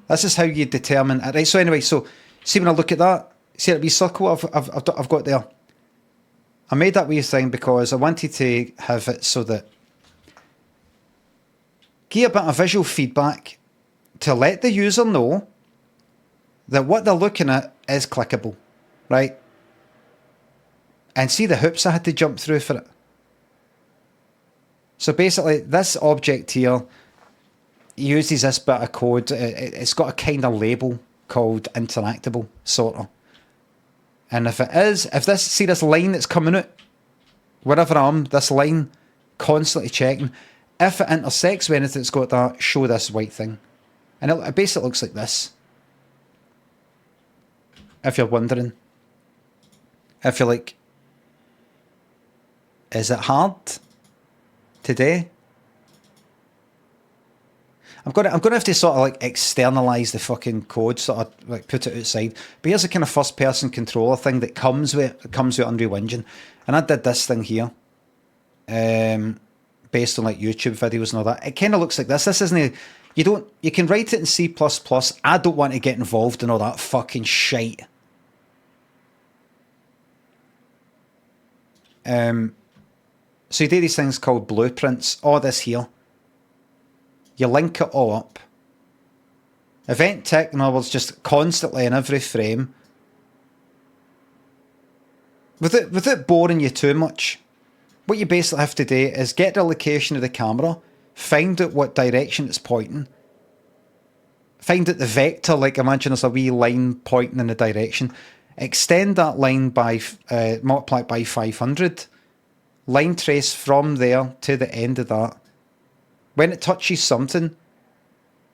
This is how you determine it. Right, so anyway, so see when I look at that, see that wee circle I've got there? I made that wee thing because I wanted to have it so that give a bit of visual feedback to let the user know that what they're looking at is clickable, right? And see the hoops I had to jump through for it. So basically, this object here uses this bit of code. It's got a kind of label called interactable, sort of. And if this line that's coming out, wherever I am, this line, constantly checking, if it intersects with anything that's got that, show this white thing. And it basically looks like this. If you're wondering. If you're like, is it hard today? I'm gonna have to sort of like externalize the fucking code, sort of like put it outside. But here's a kind of first person controller thing that comes with Unreal Engine. And I did this thing here. Based on like YouTube videos and all that. It kind of looks like this. This isn't You can write it in C++. I don't want to get involved in all that fucking shite. So you do these things called blueprints. All this here. You link it all up. Event tech, in other words, just constantly in every frame. Without boring you too much, what you basically have to do is get the location of the camera, find out what direction it's pointing, find out the vector, like imagine there's a wee line pointing in the direction, extend that line by, multiply it by 500, line trace from there to the end of that. When it touches something,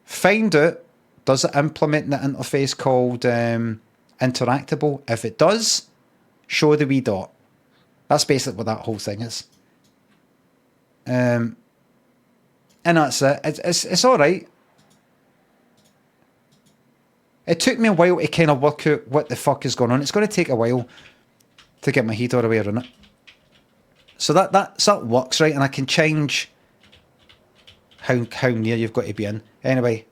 find out, does it implement the interface called interactable? If it does, show the wee dot. That's basically what that whole thing is. And that's it. It's all right. It took me a while to kind of work out what the fuck is going on. It's going to take a while to get my head all the way around it. So that works, right? And I can change how near you've got to be in. Anyway.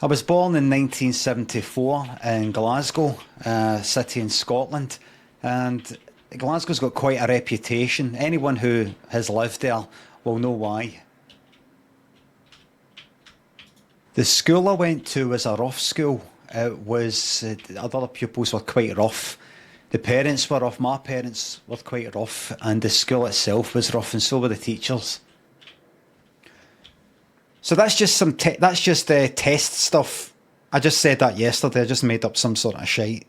I was born in 1974 in Glasgow, city in Scotland, and Glasgow's got quite a reputation. Anyone who has lived there will know why. The school I went to was a rough school. It was, other pupils were quite rough. The parents were rough, my parents were quite rough, and the school itself was rough, and so were the teachers. So that's just test stuff. I just said that yesterday. I just made up some sort of shite.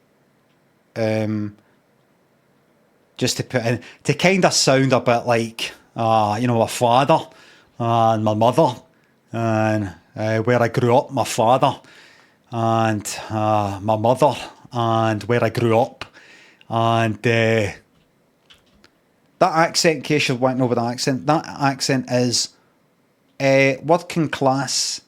Just to put in, to kind of sound a bit like, my father and my mother, and where I grew up, my father and my mother, and where I grew up, and that accent. In case you want to know about that accent is. Working class,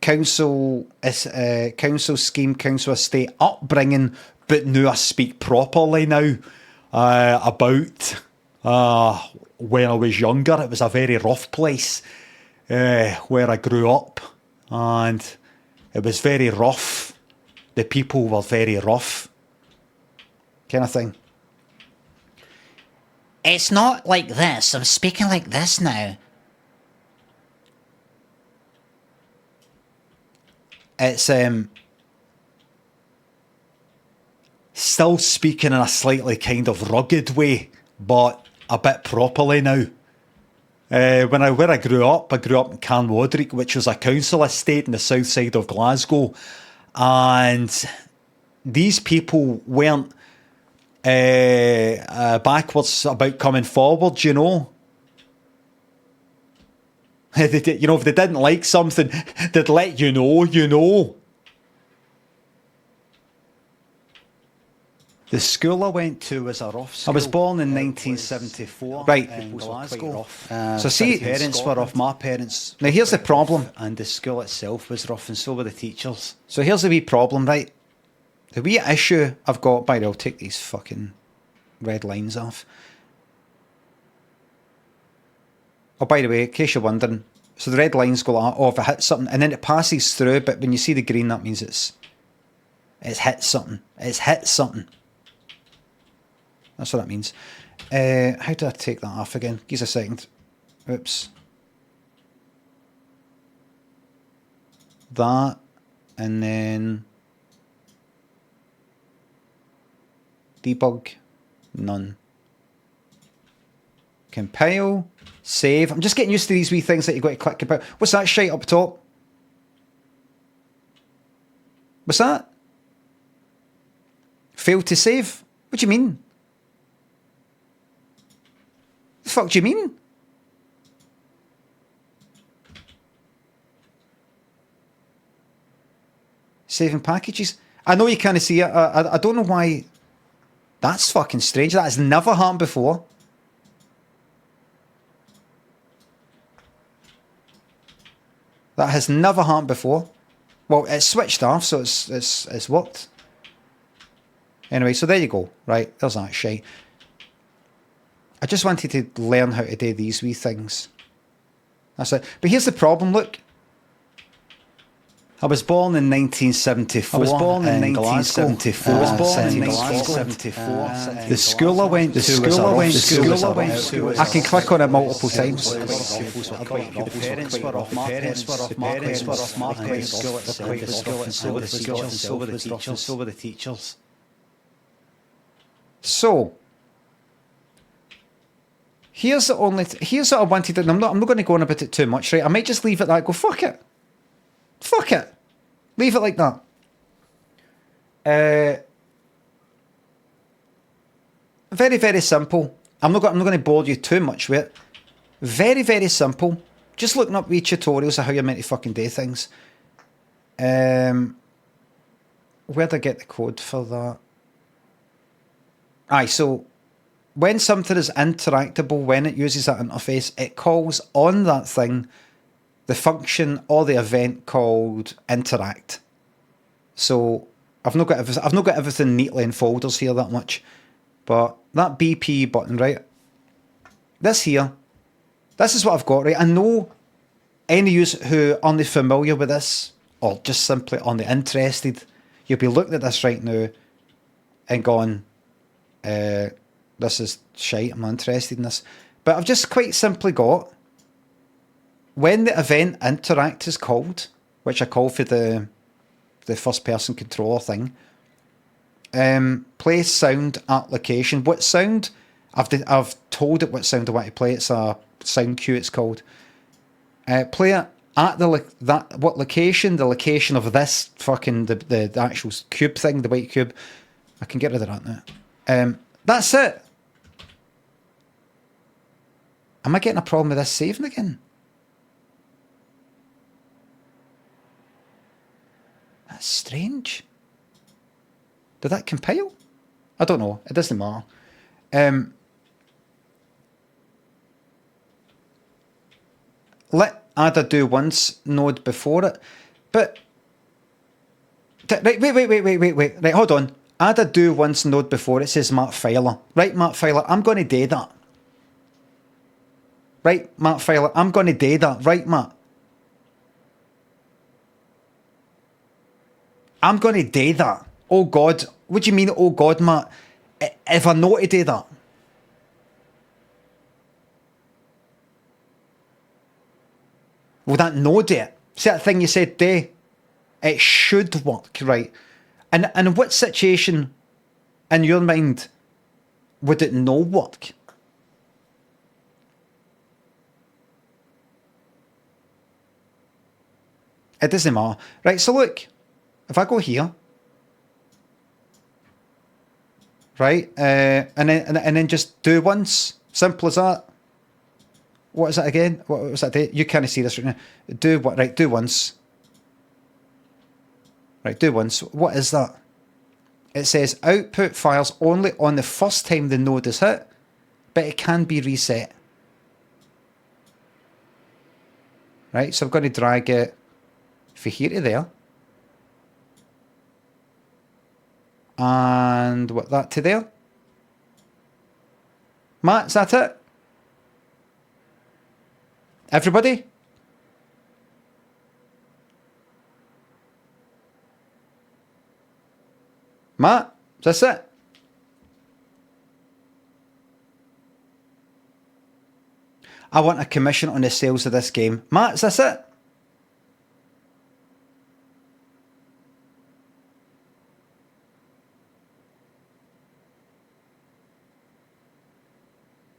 council scheme, council estate upbringing, but now I speak properly now. About when I was younger, it was a very rough place where I grew up, and it was very rough. The people were very rough, kind of thing. It's not like this. I'm speaking like this now. It's still speaking in a slightly kind of rugged way, but a bit properly now. Where I grew up in Carnwadrick, which was a council estate in the south side of Glasgow, and these people weren't backwards about coming forward, you know. If they didn't like something, they'd let you know, The school I went to was a rough school. I was born in 1974. Right, in Glasgow. So see, parents were rough, my parents. Now here's the problem. And the school itself was rough, and so were the teachers. So here's the wee problem, right? The wee issue I've got, by the way, I'll take these fucking red lines off. Oh, by the way, in case you're wondering, so the red lines go like, if it hits something, and then it passes through, but when you see the green, that means it's hit something. It's hit something. That's what that means. How do I take that off again? Give us a second. Oops. That, and then debug, none. Compile, save. I'm just getting used to these wee things that you've got to click about. What's that shite up top? What's that? Failed to save? What do you mean? The fuck do you mean? Saving packages? I know you can't see it. I don't know why. That's fucking strange. That has never happened before. That has never happened before. Well, it's switched off, so it's worked. Anyway, so there you go. Right, there's that shite. I just wanted to learn how to do these wee things. That's it. But here's the problem, look. I was born in 1974. I was born in Glasgow. 1974. I was born in Glasgow. 1974. The school I went to, I can click on it multiple times. The parents were off Masterclass. So were the teachers. So, here's what I wanted, and I'm not going to go on about it too much, right? I might just leave it that, go, fuck it. Fuck it. Leave it like that. Very, very simple. I'm not going to bore you too much with it. Very, very simple. Just looking up wee tutorials of how you're meant to fucking do things. Where'd I get the code for that? Aye, so when something is interactable, when it uses that interface, it calls on that thing the function or the event called interact. So I've not got everything neatly in folders here that much, but that BP button, right? This here, this is what I've got, right? I know any of you who aren't familiar with this, or just simply aren't interested, you'll be looking at this right now and going, this is shite, I'm not interested in this. But I've just quite simply got, when the event interact is called, which I call for the first person controller thing, play sound at location. What sound? I've told it what sound I want to play. It's a sound cue. It's called. Play it at what location? The location of this fucking the actual cube thing, the white cube. I can get rid of that now. That's it. Am I getting a problem with this saving again? That's strange. Did that compile? I don't know. It doesn't matter. Let add a do once node before it. But right, wait. Right, hold on. Add a do once node before it says Matt Filer. Right, Matt Filer, I'm going to do that. Right, Matt Filer, I'm going to do that. Right, Matt. I'm going to do that. Oh, God. What do you mean, oh, God, Matt? If I know to do that. Will that no do it? See that thing you said do? It should work, right? And in what situation, in your mind, would it no work? It doesn't matter. Right, so look. If I go here, right, and then just do once, simple as that. What is that again? What was that? You can't see this right now. Do what? Right, do once. Right, do once. What is that? It says output fires only on the first time the node is hit, but it can be reset. Right, so I'm going to drag it from here to there. And what, that to there? Matt, is that it? Everybody? Matt, is this it? I want a commission on the sales of this game. Matt, is this it?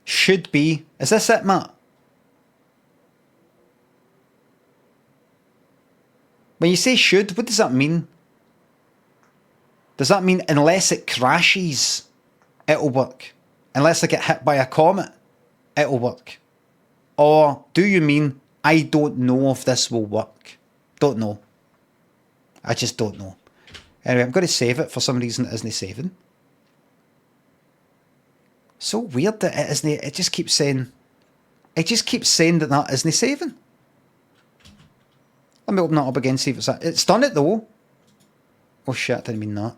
Should be. Is this it, Matt? When you say should, what does that mean? Does that mean unless it crashes, it'll work? Unless I get hit by a comet, it'll work? Or do you mean I don't know if this will work? Don't know. I just don't know. Anyway, I'm going to save it. For some reason it isn't saving. So weird that it isn't. It just keeps saying that isn't saving. Let me open that up again, see if it's that. It's done it though. Oh shit, I didn't mean that.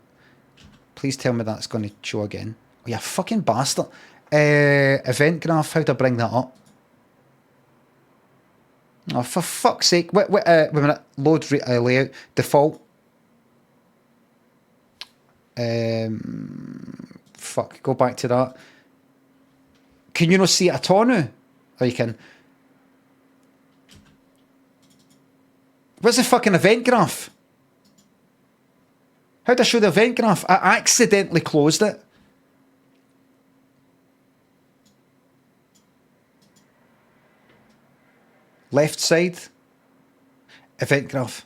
Please tell me that's going to show again. Oh, you fucking bastard. Event graph, how do I bring that up? Oh, for fuck's sake. Wait a minute. Load layout. Default. Fuck, go back to that. Can you not see it at all now? Or you can... Where's the fucking event graph? How did I show the event graph? I accidentally closed it. Left side. Event graph.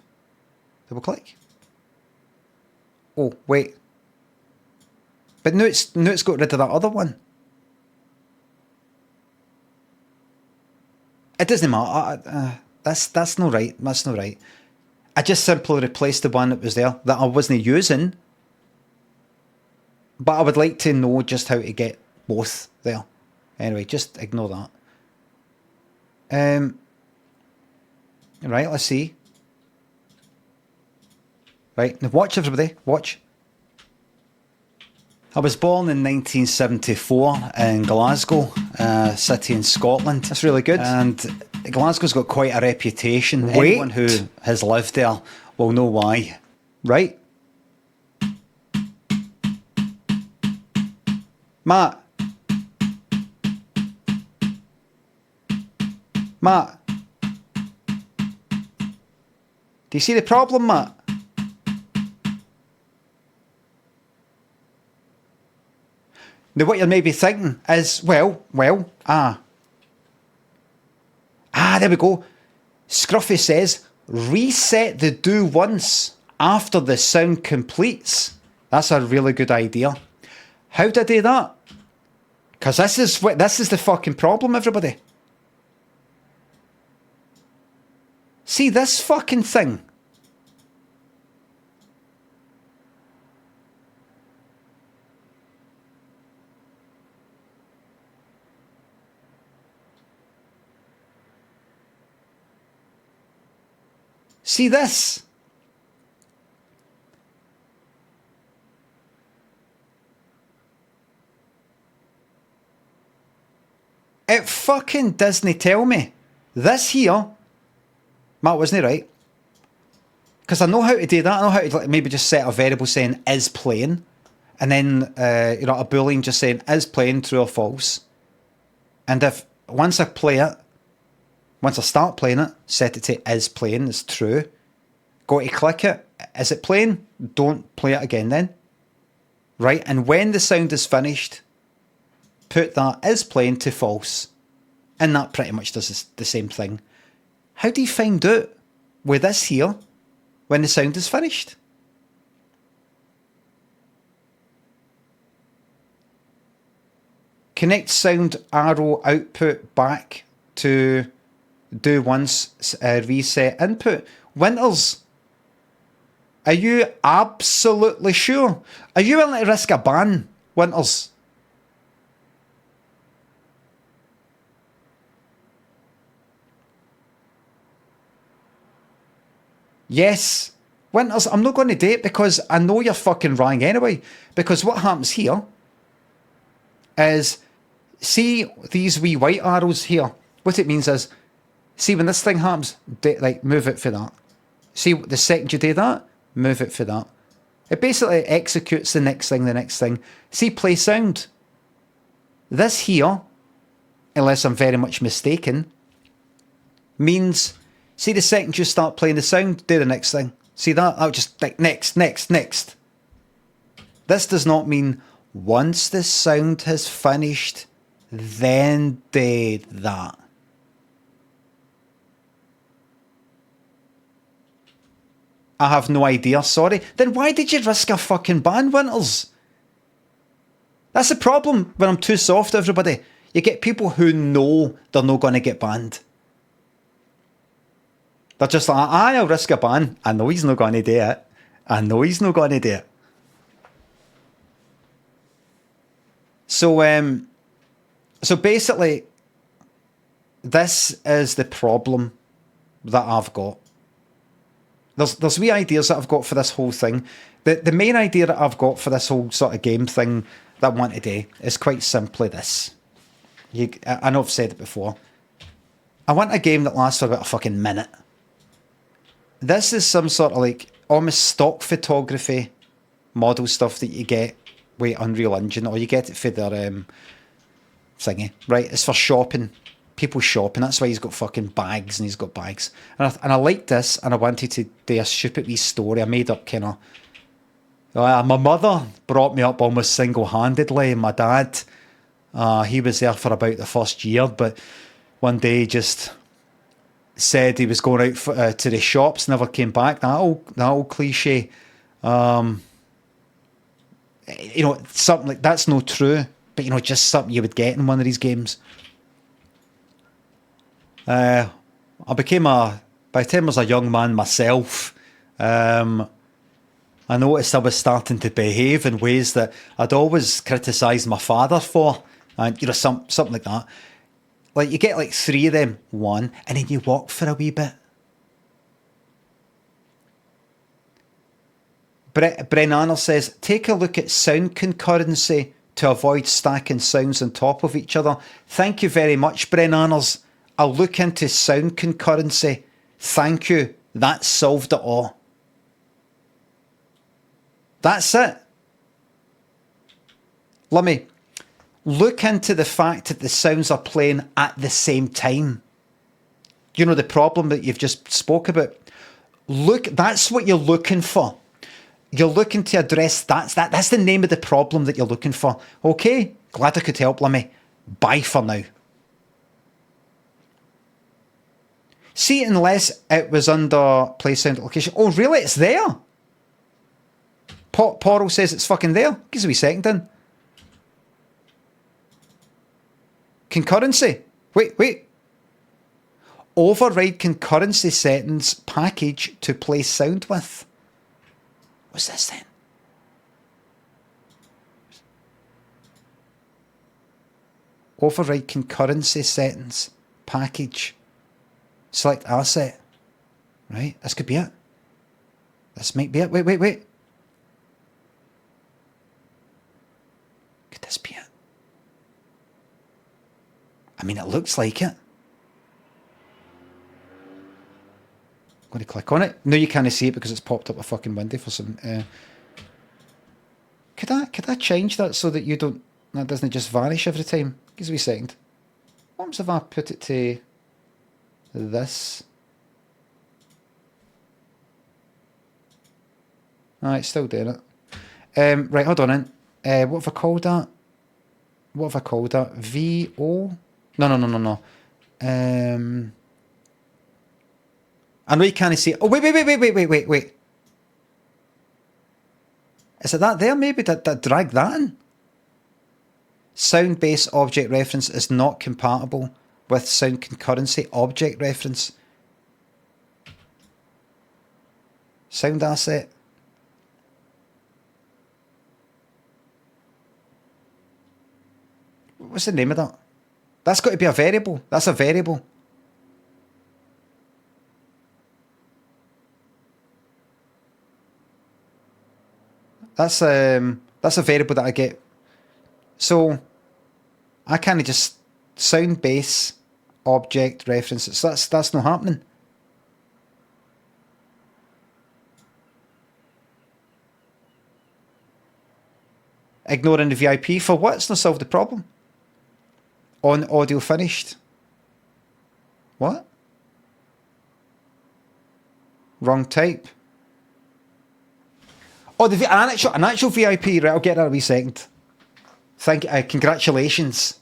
Double click. Oh, wait. But now it's got rid of that other one. It doesn't matter. That's not right. That's not right. I just simply replaced the one that was there that I wasn't using. But I would like to know just how to get both there. Anyway, just ignore that. Right, let's see. Right, now watch everybody. Watch. I was born in 1974 in Glasgow, city in Scotland. That's really good. And Glasgow's got quite a reputation. Wait. Anyone who has lived there will know why. Right? Matt. Matt. Do you see the problem, Matt? Now what you're maybe thinking is, there we go. Scruffy says, reset the do once after the sound completes. That's a really good idea. How do I do that? Because this is the fucking problem, everybody. See this fucking thing? See this? It fucking doesn't tell me. This here, Matt, wasn't it right? Because I know how to do that. I know how to maybe just set a variable saying is playing. And then, a boolean just saying is playing, true or false. And if, once I start playing it, set it to is playing, is true. Go to click it. Is it playing? Don't play it again then. Right, and when the sound is finished, put that is playing to false. And that pretty much does the same thing. How do you find out with this here when the sound is finished? Connect sound arrow output back to do once reset input. Winters, are you absolutely sure? Are you willing to risk a ban, Winters? Yes. Winters, I'm not going to do it because I know you're fucking wrong anyway. Because what happens here is, see these wee white arrows here? What it means is, see when this thing happens, move it for that. See, the second you do that, move it for that. It basically executes the next thing. See, play sound. This here, unless I'm very much mistaken, means, see the second you start playing the sound, do the next thing. See that? I'll just like next. This does not mean once the sound has finished, then do that. I have no idea, sorry. Then why did you risk a fucking ban, Winters? That's the problem when I'm too soft, everybody. You get people who know they're not going to get banned. They're just like, I'll risk a ban. I know he's not going to do it. So basically, this is the problem that I've got. There's wee ideas that I've got for this whole thing. The main idea that I've got for this whole sort of game thing that I want today is quite simply this. I know I've said it before. I want a game that lasts for about a fucking minute. This is some sort of like almost stock photography model stuff that you get with Unreal Engine, or you get it for their thingy, right? It's for shopping. People shopping. That's why he's got fucking bags and he's got bags. And I liked this, and I wanted to do a stupid wee story. I made up kind of. My mother brought me up almost single-handedly. My dad, he was there for about the first year, but one day just said he was going out to the shops, never came back. That old cliche. Something like that's not true, but just something you would get in one of these games. I became by the time I was a young man myself, I noticed I was starting to behave in ways that I'd always criticised my father for, and something like that. Like you get like 3 of them, one, and then you walk for a wee bit. Bren Arnold says, take a look at sound concurrency to avoid stacking sounds on top of each other. Thank you very much, Bren Arnold. I'll look into sound concurrency. Thank you. That solved it all. That's it. Limmy, look into the fact that the sounds are playing at the same time. You know the problem that you've just spoke about. Look, that's what you're looking for. You're looking to address that's the name of the problem that you're looking for. Okay, glad I could help, Limmy. Bye for now. See, unless it was under play sound location. Oh, really? It's there? Portal says it's fucking there. Gives a wee second in. Concurrency. Wait. Override concurrency settings package to play sound with. What's this then? Override concurrency settings package. Select asset. Right, this could be it. This might be it. Wait. Could this be it? I mean, it looks like it. I'm going to click on it. No, you can't see it because it's popped up a fucking window for some... Could I change that so that that doesn't just vanish every time? Give us a wee second. What happens if I put it to this? It's still doing it. Right, hold on in. What have I called that? VO? No. I know you can't see it. Oh, wait. Is it that there maybe? That drag that in? Sound-based object reference is not compatible with sound concurrency object reference. Sound asset. What's the name of that? That's got to be a variable. That's a variable. That's a variable that I get. So I kind of just sound base object references. That's not happening. Ignoring the VIP for what? It's not solved the problem. On audio finished. What? Wrong type. Oh, an actual VIP. Right, I'll get that in a wee second. Congratulations.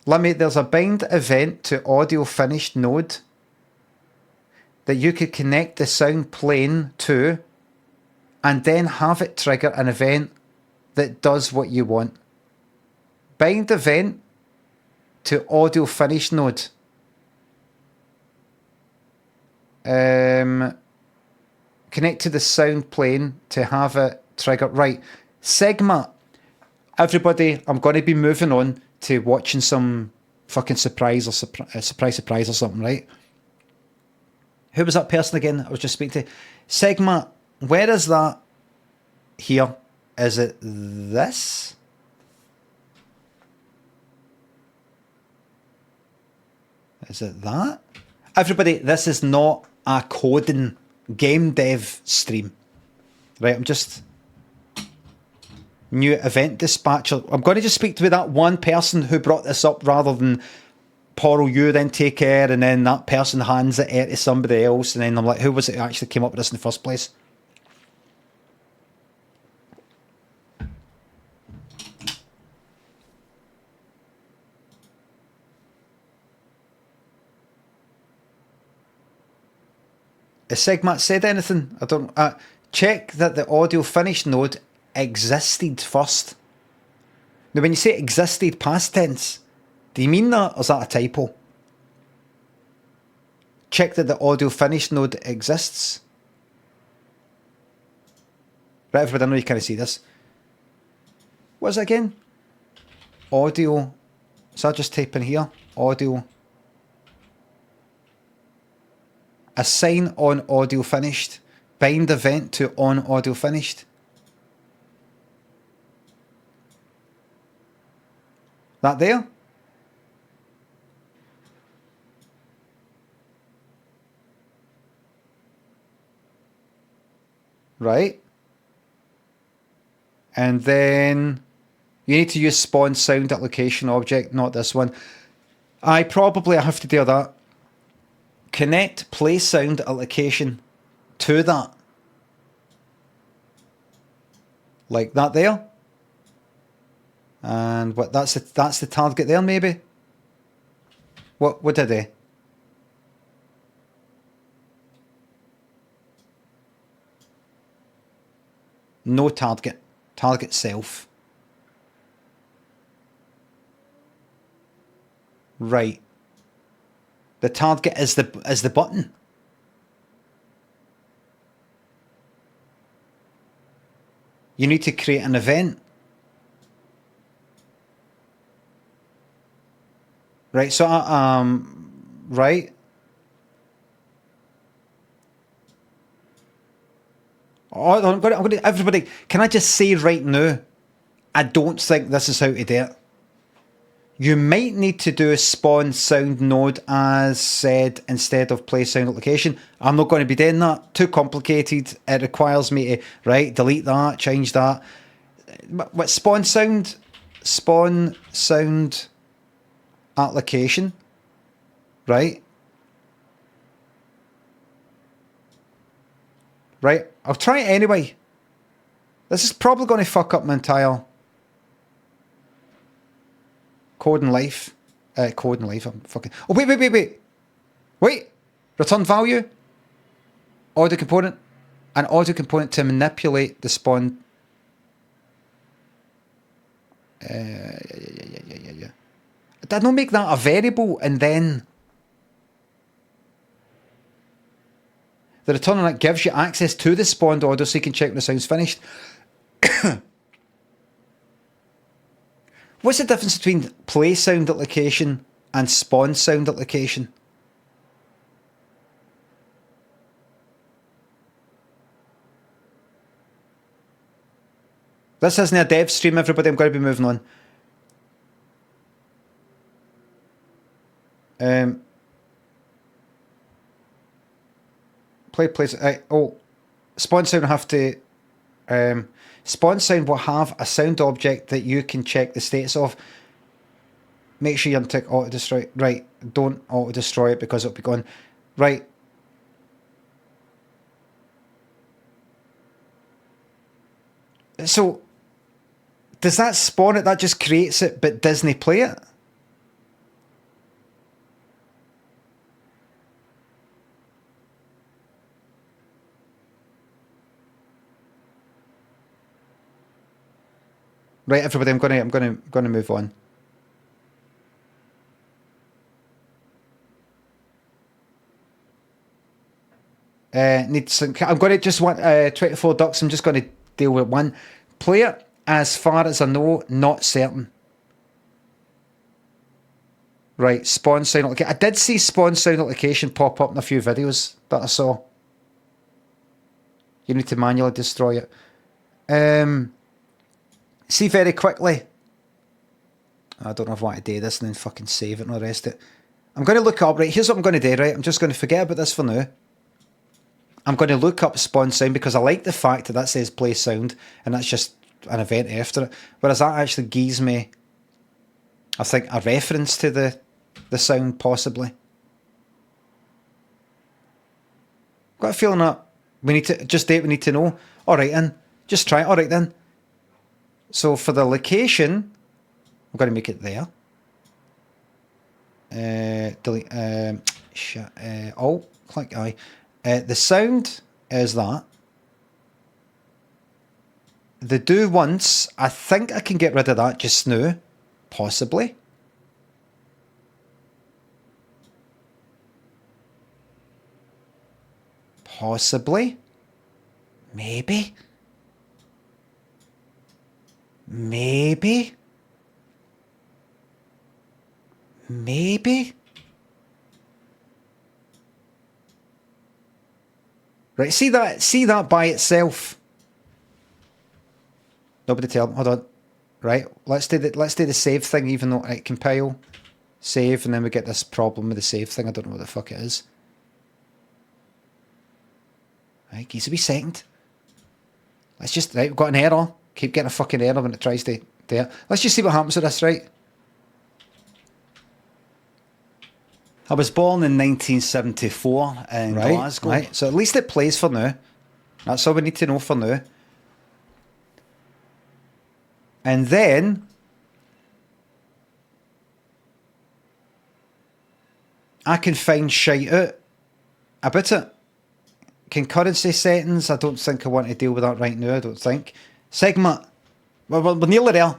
Limmy, there's a bind event to audio finished node that you could connect the sound plane to and then have it trigger an event that does what you want. Bind event to audio finish node. Connect to the sound plane to have it trigger. Right. Sigma. Everybody, I'm going to be moving on to watching some fucking surprise or surprise or something, right? Who was that person again I was just speaking to? Sigma, where is that here? Is it this? Is it that? Everybody, this is not a coding game dev stream. Right, I'm just... New event dispatcher. I'm going to just speak to that one person who brought this up rather than Porral, you then take care, and then that person hands it to somebody else, and then I'm like, who was it who actually came up with this in the first place? Has Segmat said anything? I don't... check that the audio finish node existed first. Now, when you say existed past tense, do you mean that, or is that a typo? Check that the audio finish node exists. Right, everybody, I know you can't see this. What is it again? Audio. So I just type in here, audio. Assign on audio finished. Bind event to on audio finished. That there? Right. And then you need to use spawn sound at location object, not this one. I have to do that. Connect play sound at location to that. Like that there. And what that's the target there, maybe? What did I? No target. Target self. Right. The target is the button. You need to create an event. Right, so right. Oh, I'm going to, everybody, can I just say right now, I don't think this is how to do it. You might need to do a spawn sound node as said instead of play sound at location. I'm not going to be doing that. Too complicated. It requires me to, right, delete that, change that. What spawn sound at location, right? Right, I'll try it anyway. This is probably going to fuck up my entire code and life. Code and life, I'm fucking... Oh, wait! Return value. Audio component. An audio component to manipulate the spawn. Yeah. Did not make that a variable and then... The return on it gives you access to the spawned audio so you can check when the sound's finished. What's the difference between play sound at location and spawn sound at location? This isn't a dev stream, everybody. I'm going to be moving on. Spawn sound will have to... spawn sound will have a sound object that you can check the status of. Make sure you untick auto destroy. Right, don't auto destroy it because it'll be gone. Right. So, does that spawn it? That just creates it, but Disney play it? Right, everybody, I'm gonna move on. I'm going to just want 24 ducks. I'm just going to deal with one. Play it as far as I know, not certain. Right, spawn sound application. I did see spawn sound application pop up in a few videos that I saw. You need to manually destroy it. See very quickly. I don't know if I want to do this and then fucking save it and all the rest of it. I'm going to look up, right, here's what I'm going to do, right? I'm just going to forget about this for now. I'm going to look up spawn sound because I like the fact that says play sound and that's just an event after it. Whereas that actually gives me, I think, a reference to the sound possibly. Got a feeling that we need to know. Alright then, just try it. Alright then. So for the location, I'm going to make it there. Delete, alt, click I. The sound is that. The do once, I think I can get rid of that just now. Possibly. Possibly. Maybe. Maybe. Maybe. Right, see that by itself. Nobody tell them. Hold on. Right, let's do the save thing, even though it compile, save, and then we get this problem with the save thing. I don't know what the fuck it is. Right, give us a wee second. Let's just, right, we've got an error. Keep getting a fucking error when it tries to do it. Let's just see what happens with this, right? I was born in 1974 in Glasgow. Right, so at least it plays for now. That's all we need to know for now. And then I can find shite out about it. Concurrency settings, I don't think I want to deal with that right now, I don't think. Segment, well, we're nearly there.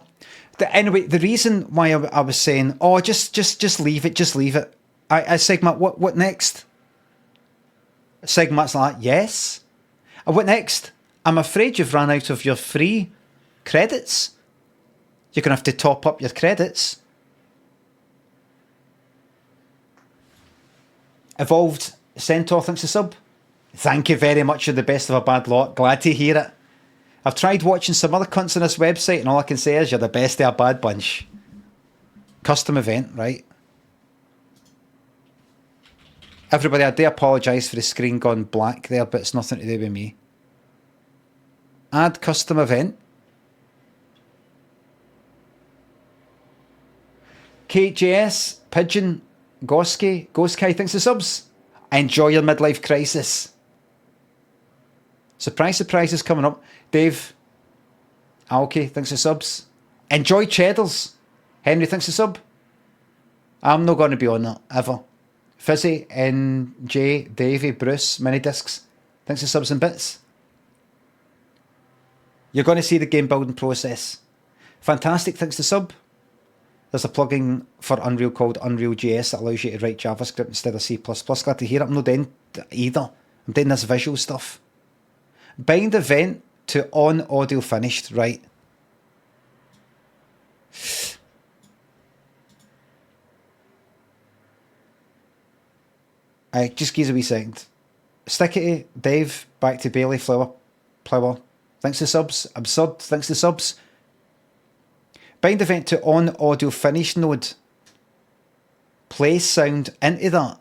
Anyway, the reason why I was saying, oh, just leave it. I segment, what next? Segment's like, yes. What next? I'm afraid you've run out of your free credits. You're going to have to top up your credits. Evolved Centaur thinks a sub. Thank you very much. You're the best of a bad lot. Glad to hear it. I've tried watching some other cunts on this website and all I can say is you're the best of a bad bunch. Custom event, right? Everybody, I do apologise for the screen gone black there, but it's nothing to do with me. Add custom event. KJS, Pigeon, Ghost thinks the subs. Enjoy your midlife crisis. Surprise is coming up. Dave, Alki thinks the subs. Enjoy Cheddars. Henry thinks the sub. I'm not going to be on that, ever. Fizzy, NJ, Davey, Bruce, mini discs. Thanks for subs and bits. You're going to see the game building process. Fantastic, thanks to sub. There's a plugin for Unreal called Unreal JS that allows you to write JavaScript instead of C++. Glad to hear it. I'm not doing either. I'm doing this visual stuff. Bind event to on audio finished, right? Just give us a wee second. Stickity, Dave, back to Bailey, Flower. Thanks to subs. Absurd, thanks to subs. Bind event to on audio finish node. Place sound into that.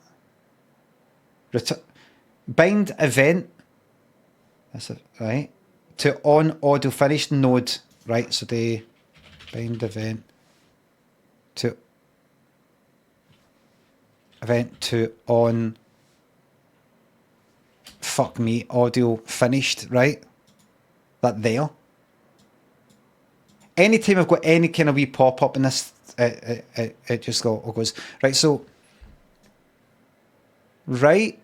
Bind event. That's it, right? To on audio finish node. Right, so they bind event to on audio finished, right? That there. Anytime I've got any kind of wee pop up in this, it just goes right. So, right,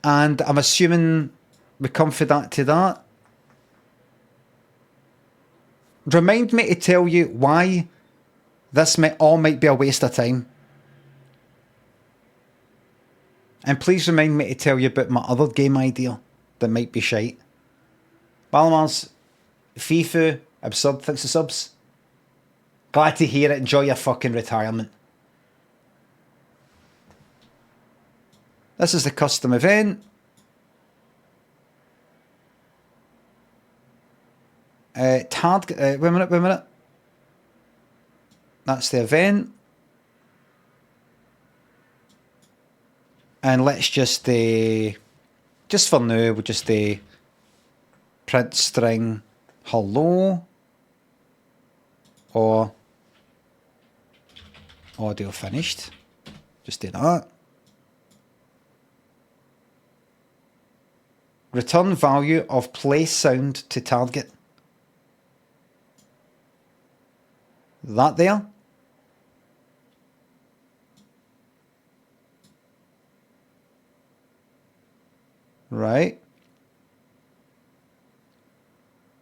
and I'm assuming we come for that to that. Remind me to tell you why this might be a waste of time. And please remind me to tell you about my other game idea that might be shite. Balamars, Fifu, Absurd, thanks for subs. Glad to hear it. Enjoy your fucking retirement. This is the custom event. Wait a minute. That's the event. And let's just for now, we'll just print string hello or audio finished. Just do that. Return value of play sound to target. That there. Right.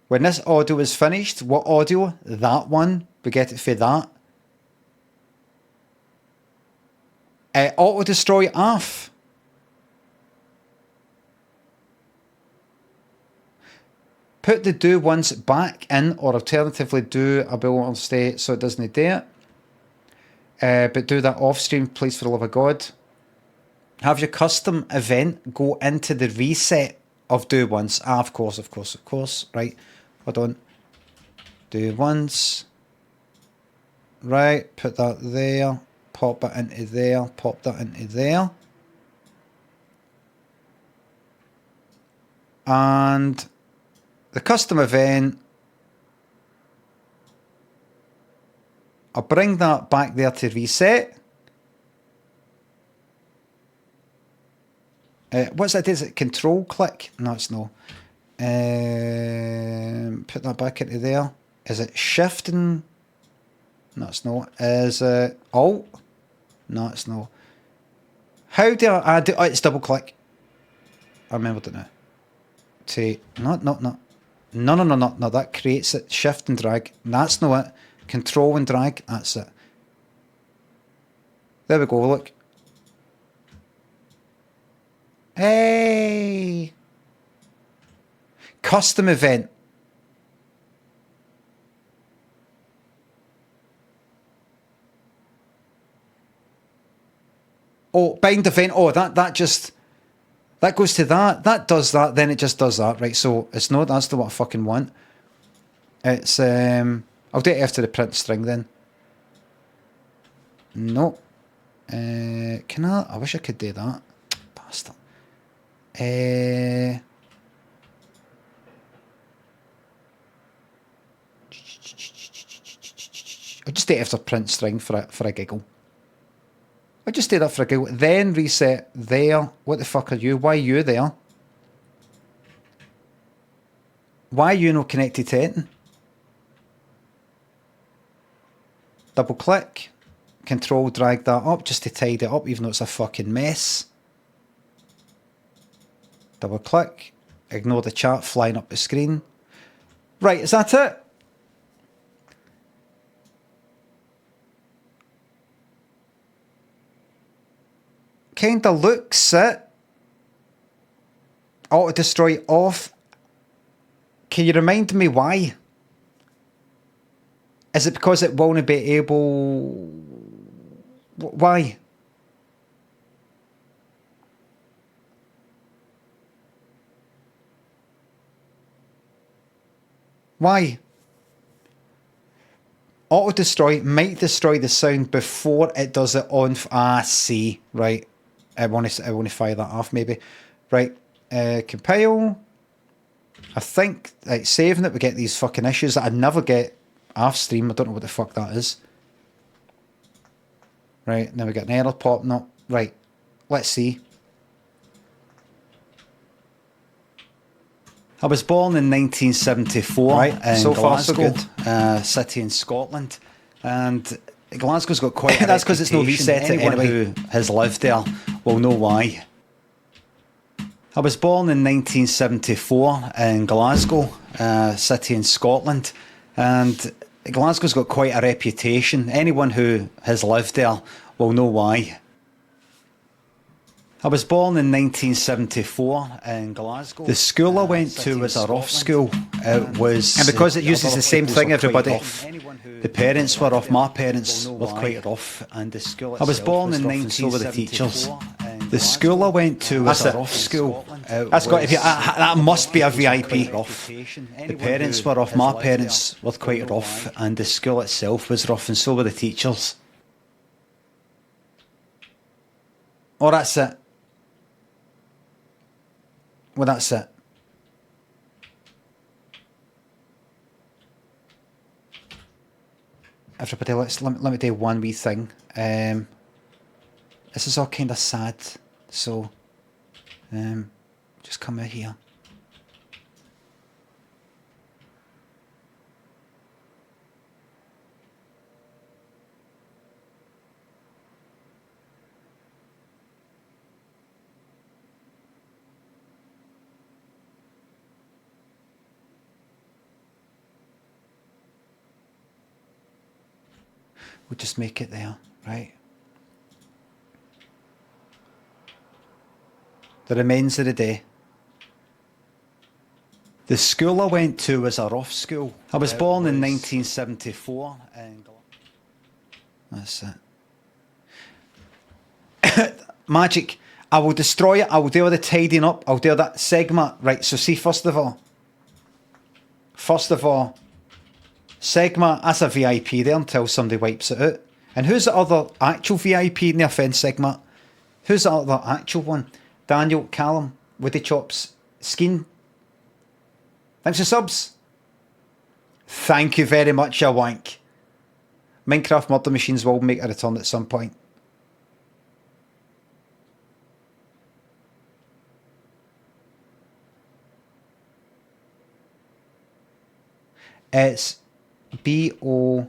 When this audio is finished, what audio? That one. We get it for that. Auto destroy off. Put the do once back in, or alternatively do a boolean state so it doesn't do it. But do that off stream, please, for the love of God. Have your custom event go into the reset of do once. Of course. Right. Hold on. Do once. Right. Put that there. Pop it into there. Pop that into there. And the custom event, I'll bring that back there to reset. What's that? Is it control click? No, it's no. Put that back into there. Is it shift and... No, it's not. Is it alt? No, it's no. How do I add it? Oh, it's double click. I remembered it now. No, that creates it. Shift and drag. That's not it. Control and drag. That's it. There we go, look. Hey! Custom event. Oh, bind event. Oh, that goes to that. That does that. Then it just does that. Right. So it's not. That's not what I fucking want. It's I'll do it after the print string then. No. Can I? I wish I could do that. Bastard. I'll just do it after print string for a giggle. I'll just do that for a giggle. Then reset there. What the fuck are you? Why are you there? Why are you not connected to it? Double click. Control drag that up just to tidy it up, even though it's a fucking mess. Double click. Ignore the chat flying up the screen. Right, is that it? Kinda looks it. Auto destroy off. Can you remind me why? Is it because it won't be able... Why? Why? Auto destroy might destroy the sound before it does it on... see. Right. I want to fire that off maybe. Right. Compile. I think like saving it, we get these fucking issues that I never get off stream. I don't know what the fuck that is. Right, now we get an error popping up. Right, let's see. I was born in 1974 right, in so Glasgow, far so good. City in Scotland, and Glasgow's got quite a that's because it's no reputation. reset. Anyone Anyway, who has lived there will know why. I was born in 1974 in Glasgow, City in Scotland, and Glasgow's got quite a reputation. Anyone who has lived there will know why. I was born in 1974 in Glasgow. The school I went to was a rough school. It was, and because it uses the same thing, everybody. The parents were rough. My parents were quite rough, and the school. I was born in 1974. So were the teachers. The school I went to was a rough school. That's got to be, that must be a VIP. Rough. The parents were rough, my parents were quite rough, and the school itself was rough, and so were the teachers. Oh, that's it. Well, that's it. Everybody, let me do one wee thing. This is all kind of sad, so just come out here. We'll just make it there, right? The remains of the day. The school I went to was a rough school. I was born in 1974. And that's it. Magic. I will destroy it. I will do all the tidying up. I'll do that segment. Right, so see, first of all, Segma, that's a VIP there until somebody wipes it out. And who's the other actual VIP in the offence Segma? Who's the other actual one? Daniel, Callum, Woody Chops, Skeen. Thanks for subs. Thank you very much, you wank. Minecraft Murder Machines will make a return at some point. It's BOB0.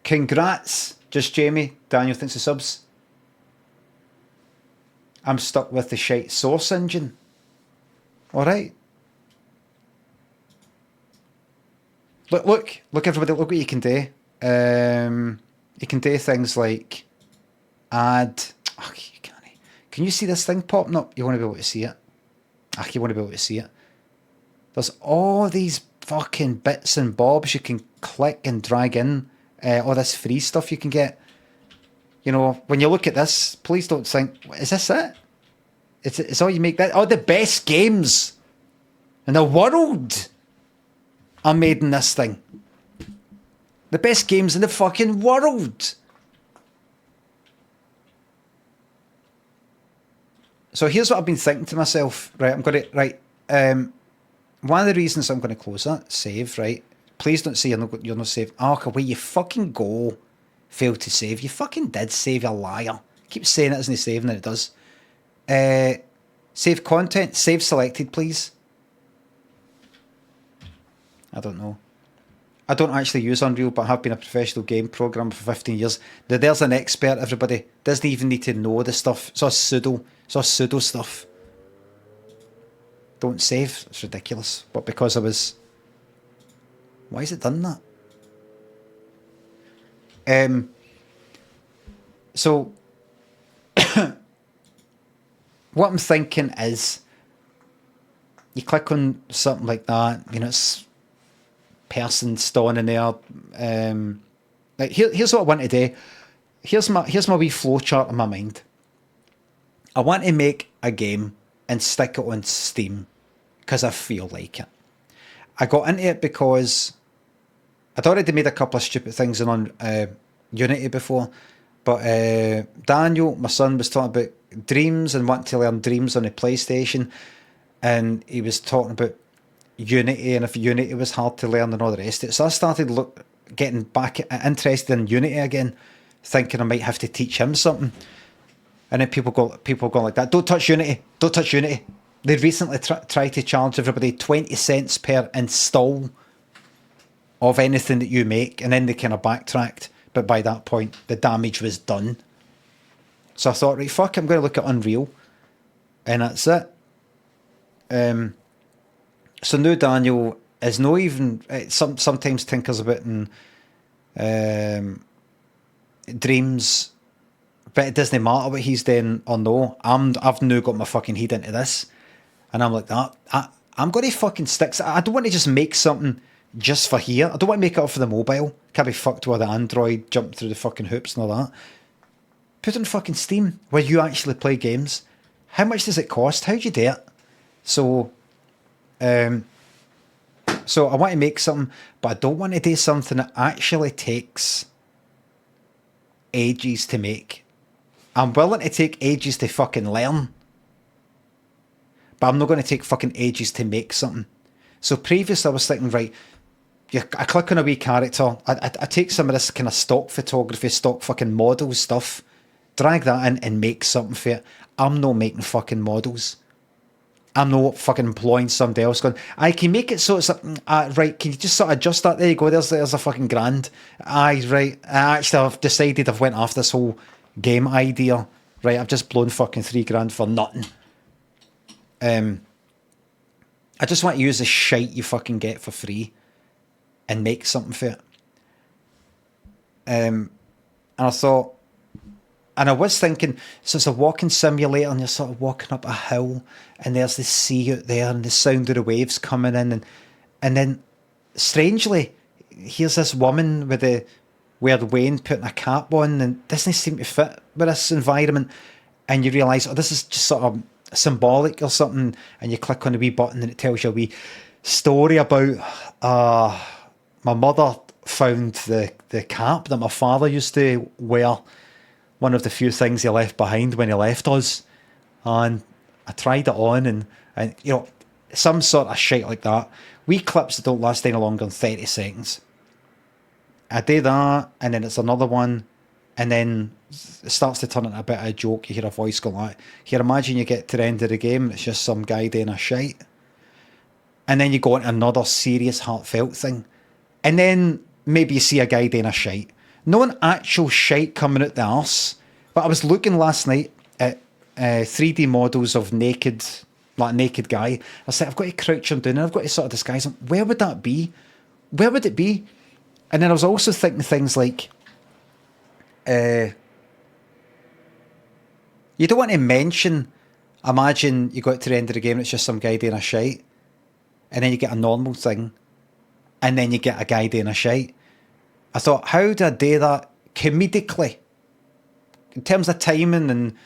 Congrats, just Jamie. Daniel, thanks for subs. I'm stuck with the shite source engine. Alright. Look everybody, look what you can do. You can do things like add. Oh, you can't. Can you see this thing popping up? You want to be able to see it. You want to be able to see it. There's all these fucking bits and bobs you can click and drag in. All this free stuff you can get. You know, when you look at this, please don't think, is this it? It's all you make that. Oh, the best games in the world are made in this thing. The best games in the fucking world. So here's what I've been thinking to myself. Right, I'm going to, one of the reasons I'm going to close that, save, right? Please don't say you're not saved. Oh, away you fucking go. Failed to save. You fucking did save, you liar. Keep saying it isn't saving, and it does. Save content. Save selected, please. I don't know. I don't actually use Unreal, but I have been a professional game programmer for 15 years. There's an expert, everybody. Doesn't even need to know the stuff. It's all pseudo. It's all pseudo stuff. Don't save. It's ridiculous. But because I was... Why has it done that? So... what I'm thinking is... You click on something like that, you know, it's... person standing there. Like here's what I want to do. Here's my wee flowchart in my mind. I want to make a game and stick it on Steam because I feel like it. I got into it because I'd already made a couple of stupid things on Unity before, but Daniel, my son, was talking about Dreams and wanting to learn Dreams on the PlayStation, and he was talking about Unity, and if Unity was hard to learn and all the rest of it. So I started getting back interested in Unity again, thinking I might have to teach him something. And then people go like that. Don't touch Unity. Don't touch Unity. They recently tried to charge everybody 20 cents per install of anything that you make, and then they kind of backtracked. But by that point, the damage was done. So I thought, right, fuck, I'm going to look at Unreal, and that's it. So now Daniel is no even sometimes tinkers about in Dreams, but it doesn't matter what he's doing or no. I've now got my fucking head into this, and I'm like that. I'm going to fucking stick. I don't want to just make something just for here. I don't want to make it up for the mobile. Can't be fucked with the Android, jump through the fucking hoops and all that. put it on fucking Steam where you actually play games. How much does it cost? How do you do it? So I want to make something, but I don't want to do something that actually takes ages to make. I'm willing to take ages to fucking learn, but I'm not going to take fucking ages to make something. So previously I was thinking, right, I click on a wee character, I take some of this kind of stock photography, stock fucking model stuff, drag that in and make something for it. I'm not making fucking models. I'm not fucking employing somebody else going, I can make it so it's right, can you just sort of adjust that? There you go, there's a fucking grand. Aye, right. Actually, I've decided I've went off this whole game idea. Right, I've just blown fucking $3,000 for nothing. I just want to use the shite you fucking get for free and make something for it. And I thought, and I was thinking, so it's a walking simulator and you're sort of walking up a hill and there's the sea out there and the sound of the waves coming in and then strangely, here's this woman with the weird Wayne putting a cap on and doesn't seem to fit with this environment, and you realise, oh, this is just sort of symbolic or something, and you click on the wee button and it tells you a wee story about my mother found the cap that my father used to wear, one of the few things he left behind when he left us, and I tried it on and you know, some sort of shit like that. Wee clips that don't last any longer than 30 seconds. I do that, and then it's another one, and then it starts to turn into a bit of a joke. You hear a voice go like, here, imagine you get to the end of the game and it's just some guy doing a shite. And then you go into another serious, heartfelt thing. And then maybe you see a guy doing a shite. No an actual shite coming out the arse. But I was looking last night at 3D models of naked guy. I said, I've got to crouch him down and I've got to sort of disguise him. Where would that be? Where would it be? And then I was also thinking things like, you don't want to mention, imagine you got to the end of the game and it's just some guy doing a shite, and then you get a normal thing, and then you get a guy doing a shite. I thought, how do I do that comedically? In terms of timing and,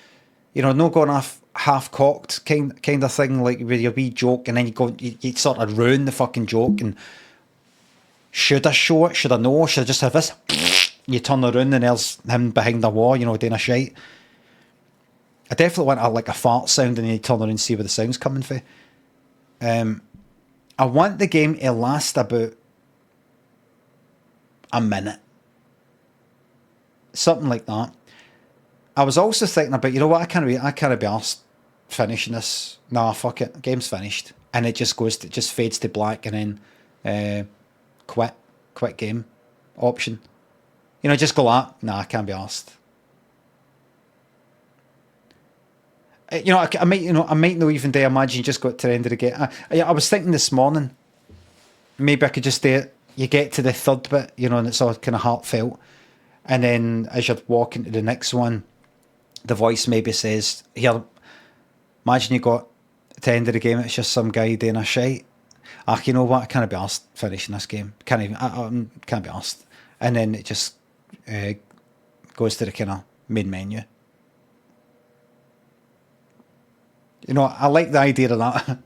you know, not going off half-cocked kind of thing, like with your wee joke, and then you sort of ruin the fucking joke, and should I show it? Should I know? Should I just have this? You turn around and there's him behind the wall, you know, doing a shite. I definitely want like a fart sound and then you turn around and see where the sound's coming from. I want the game to last about a minute. Something like that. I was also thinking about, you know what, I can't be arsed finishing this. Nah, fuck it. Game's finished. And it just fades to black and then quit game option. You know, just go like, nah, I can't be arsed. You know, I might not even dare imagine you just got to the end of the game. I was thinking this morning, maybe I could just do it. You get to the third bit, you know, and it's all kind of heartfelt. And then as you're walking to the next one, the voice maybe says, here, imagine you got to the end of the game, it's just some guy doing a shite. You know what, I can't be arsed finishing this game. Can't be arsed. And then it just goes to the kind of main menu. You know, I like the idea of that.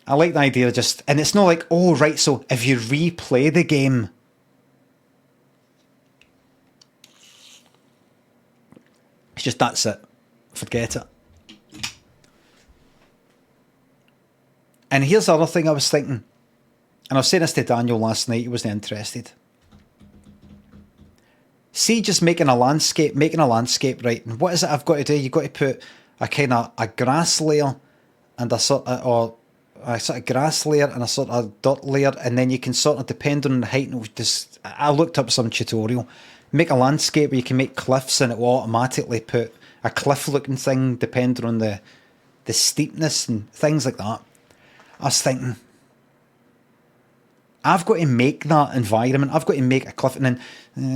I like the idea of just, and it's not like, oh, right, so if you replay the game, it's just, that's it. Forget it. And here's the other thing I was thinking, and I was saying this to Daniel last night, he wasn't interested. See, just making a landscape, right, and what is it I've got to do? You've got to put a kind of a grass layer and a sort of grass layer and a sort of dirt layer, and then you can sort of, depend on the height, I looked up some tutorial, make a landscape where you can make cliffs and it will automatically put a cliff looking thing depending on the steepness and things like that. I was thinking, I've got to make that environment, I've got to make a cliff, and then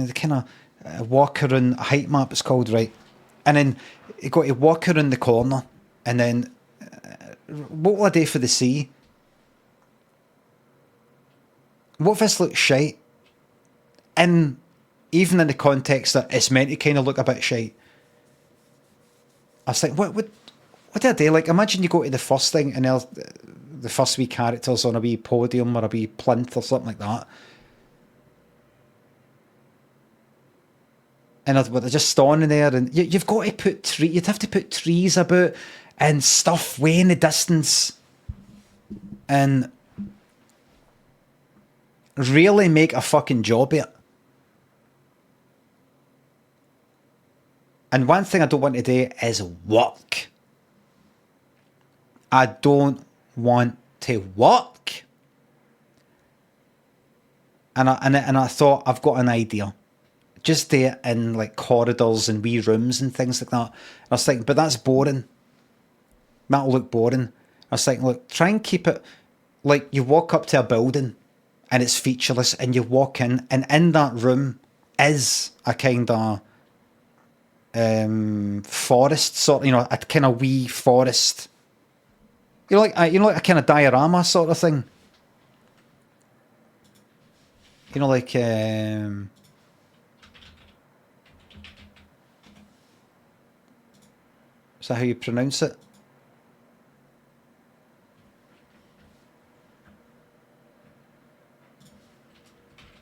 the kind of walk around a height map, it's called, right? And then you got to walk around the corner, and then what will I do for the sea? What if this looks shite? In even in the context that it's meant to kind of look a bit shite. I was like, what did I do? Like, imagine you go to the first thing and the first wee character's on a wee podium or a wee plinth or something like that. And they're just standing there, and you've got to put you'd have to put trees about and stuff way in the distance, and really make a fucking job of it. And one thing I don't want to do is work. I don't want to work. And I thought, I've got an idea. Just do it in like corridors and wee rooms and things like that. And I was thinking, but that's boring. That'll look boring. I was thinking, look, try and keep it like you walk up to a building and it's featureless, and you walk in, and in that room is a kind of forest sort of, a kind of wee forest. Like a kind of diorama sort of thing. Like is that how you pronounce it?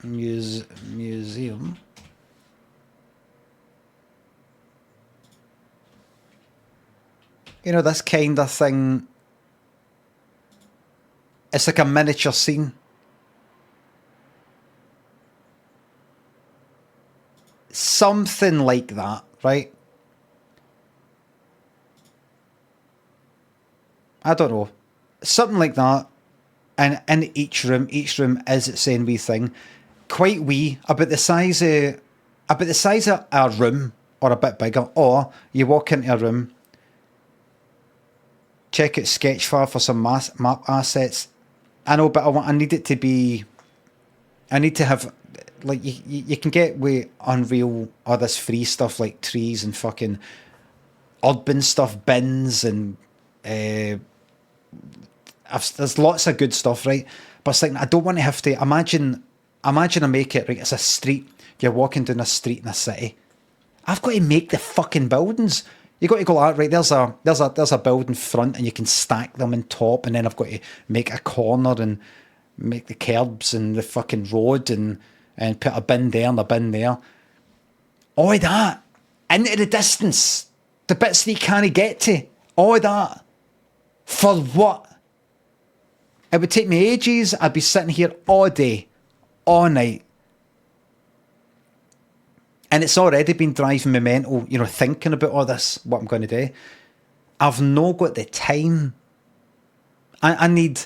Museum. This kind of thing. It's like a miniature scene. Something like that, right? I don't know. Something like that. And in each room is its own wee thing. Quite wee, about the size of a room, or a bit bigger. Or you walk into a room, check out Sketchfab for some map assets. I know, but I need it to be. I need to have, like, you can get with Unreal or this free stuff like trees and fucking urban stuff, bins, and there's lots of good stuff, right? But it's like, I don't want to have to imagine I make it, right? It's a street. You're walking down a street in a city. I've got to make the fucking buildings. You got to go out, right? There's a building front, and you can stack them on top, and then I've got to make a corner and make the curbs and the fucking road and put a bin there and a bin there. All that into the distance, the bits that you can't get to. All that for what? It would take me ages. I'd be sitting here all day, all night. And it's already been driving me mental, thinking about all this, what I'm going to do. I've not got the time. I need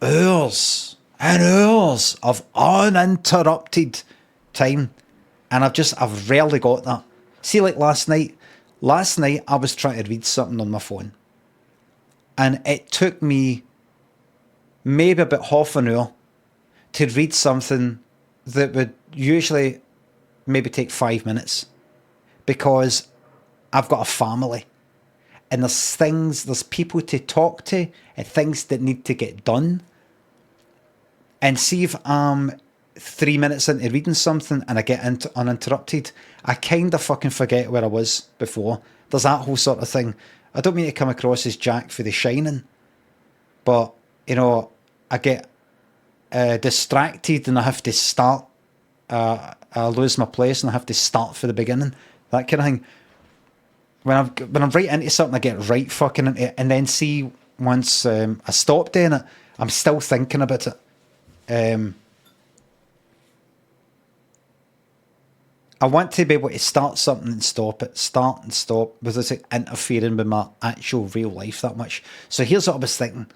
hours and hours of uninterrupted time. And I've rarely got that. See, like last night I was trying to read something on my phone. And it took me maybe about half an hour to read something that would usually maybe take 5 minutes, because I've got a family and there's people to talk to and things that need to get done. And see, if I'm 3 minutes into reading something and I get into uninterrupted, I kind of fucking forget where I was before. There's that whole sort of thing. I don't mean to come across as Jack for The Shining, but I get distracted and I have to start. I lose my place and I have to start for the beginning. That kind of thing. When I'm right into something, I get right fucking into it, and then see, once I stop doing it, I'm still thinking about it. I want to be able to start something and stop it, start and stop, without it interfering with my actual real life that much. So here's what I was thinking.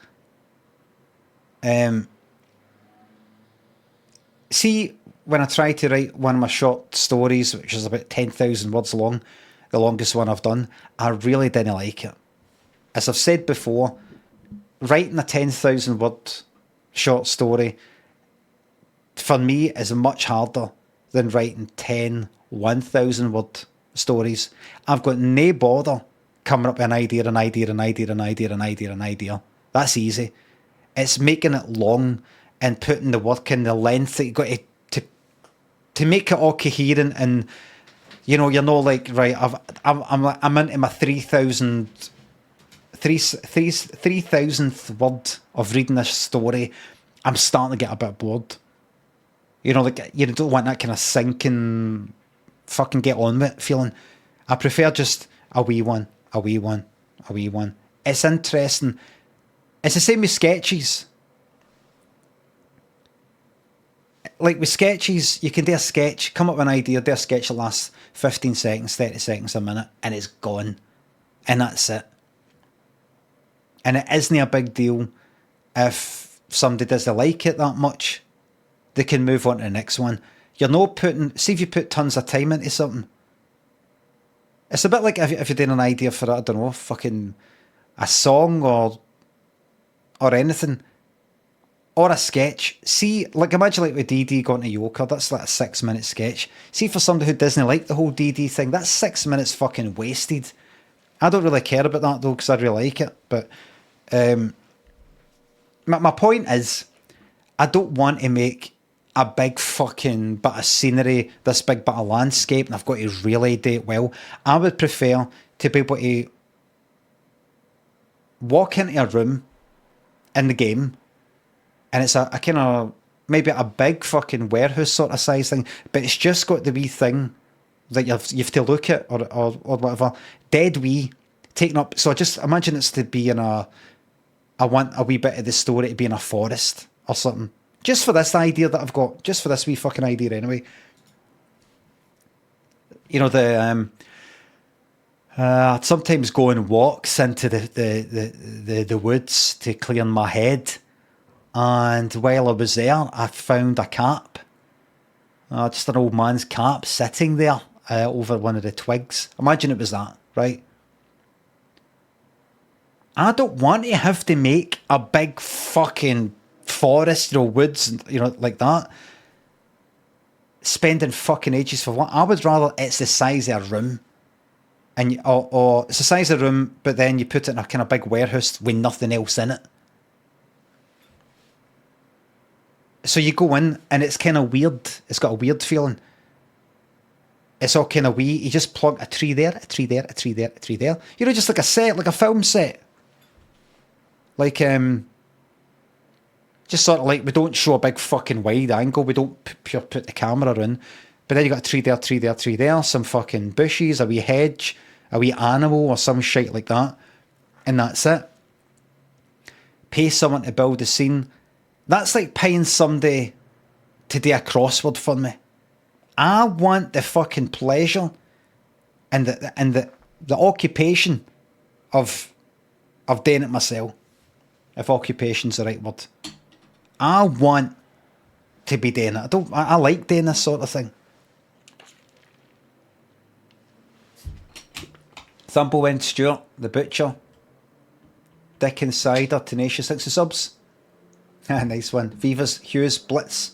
See, when I try to write one of my short stories, which is about 10,000 words long, the longest one I've done, I really didn't like it. As I've said before, writing a 10,000 word short story, for me, is much harder than writing 10 1,000 word stories. I've got no bother coming up with an idea. That's easy. It's making it long and putting the work in, the length that you've got to to make it all coherent, and you know, you're not like, right, I'm into my 3,000th word of reading this story. I'm starting to get a bit bored. You know, like, you don't want that kind of sinking, fucking get on with it feeling. I prefer just a wee one, a wee one, a wee one. It's interesting. It's the same with sketches. Like with sketches, you can do a sketch, come up with an idea, do a sketch that lasts 15 seconds, 30 seconds, a minute, and it's gone. And that's it. And it isn't a big deal if somebody doesn't like it that much. They can move on to the next one. You're not putting... See if you put tons of time into something. It's a bit like if you're doing an idea for, I don't know, fucking a song or anything. Or a sketch. See, like imagine like with DD going to Yoker, that's like a 6-minute sketch. See, for somebody who doesn't like the whole DD thing, that's 6 minutes fucking wasted. I don't really care about that though, because I really like it. But my point is, I don't want to make a big fucking bit of scenery, this big bit of landscape, and I've got to really do it well. I would prefer to be able to walk into a room in the game, and it's a kind of, maybe a big fucking warehouse sort of size thing, but it's just got the wee thing that you have to look at, or whatever, dead wee, taken up. So just imagine it's to be in I want a wee bit of the story to be in a forest or something. Just for this idea that I've got, just for this wee fucking idea anyway. You know, I'd sometimes go on walks into the woods to clear my head. And while I was there, I found a cap. Just an old man's cap sitting there over one of the twigs. Imagine it was that, right? I don't want to have to make a big fucking forest, you know, woods, you know, like that. Spending fucking ages for what? I would rather it's the size of a room. And or it's the size of a room, but then you put it in a kind of big warehouse with nothing else in it. So you go in and it's kind of weird. It's got a weird feeling. It's all kind of wee. You just plug a tree there, a tree there, a tree there, a tree there. You know, just like a set, like a film set. Like, just sort of like, we don't show a big fucking wide angle. We don't put the camera in. But then you got a tree there, tree there, tree there. Some fucking bushes, a wee hedge, a wee animal or some shit like that. And that's it. Pay someone to build a scene. That's like paying somebody to do a crossword for me. I want the fucking pleasure and the occupation of doing it myself. If occupation's the right word. I want to be doing it. I like doing this sort of thing. Thumblewind Stewart, the butcher. Dick Insider, Tenacious, 6 subs. Nice one. Vivas, Hughes, Blitz.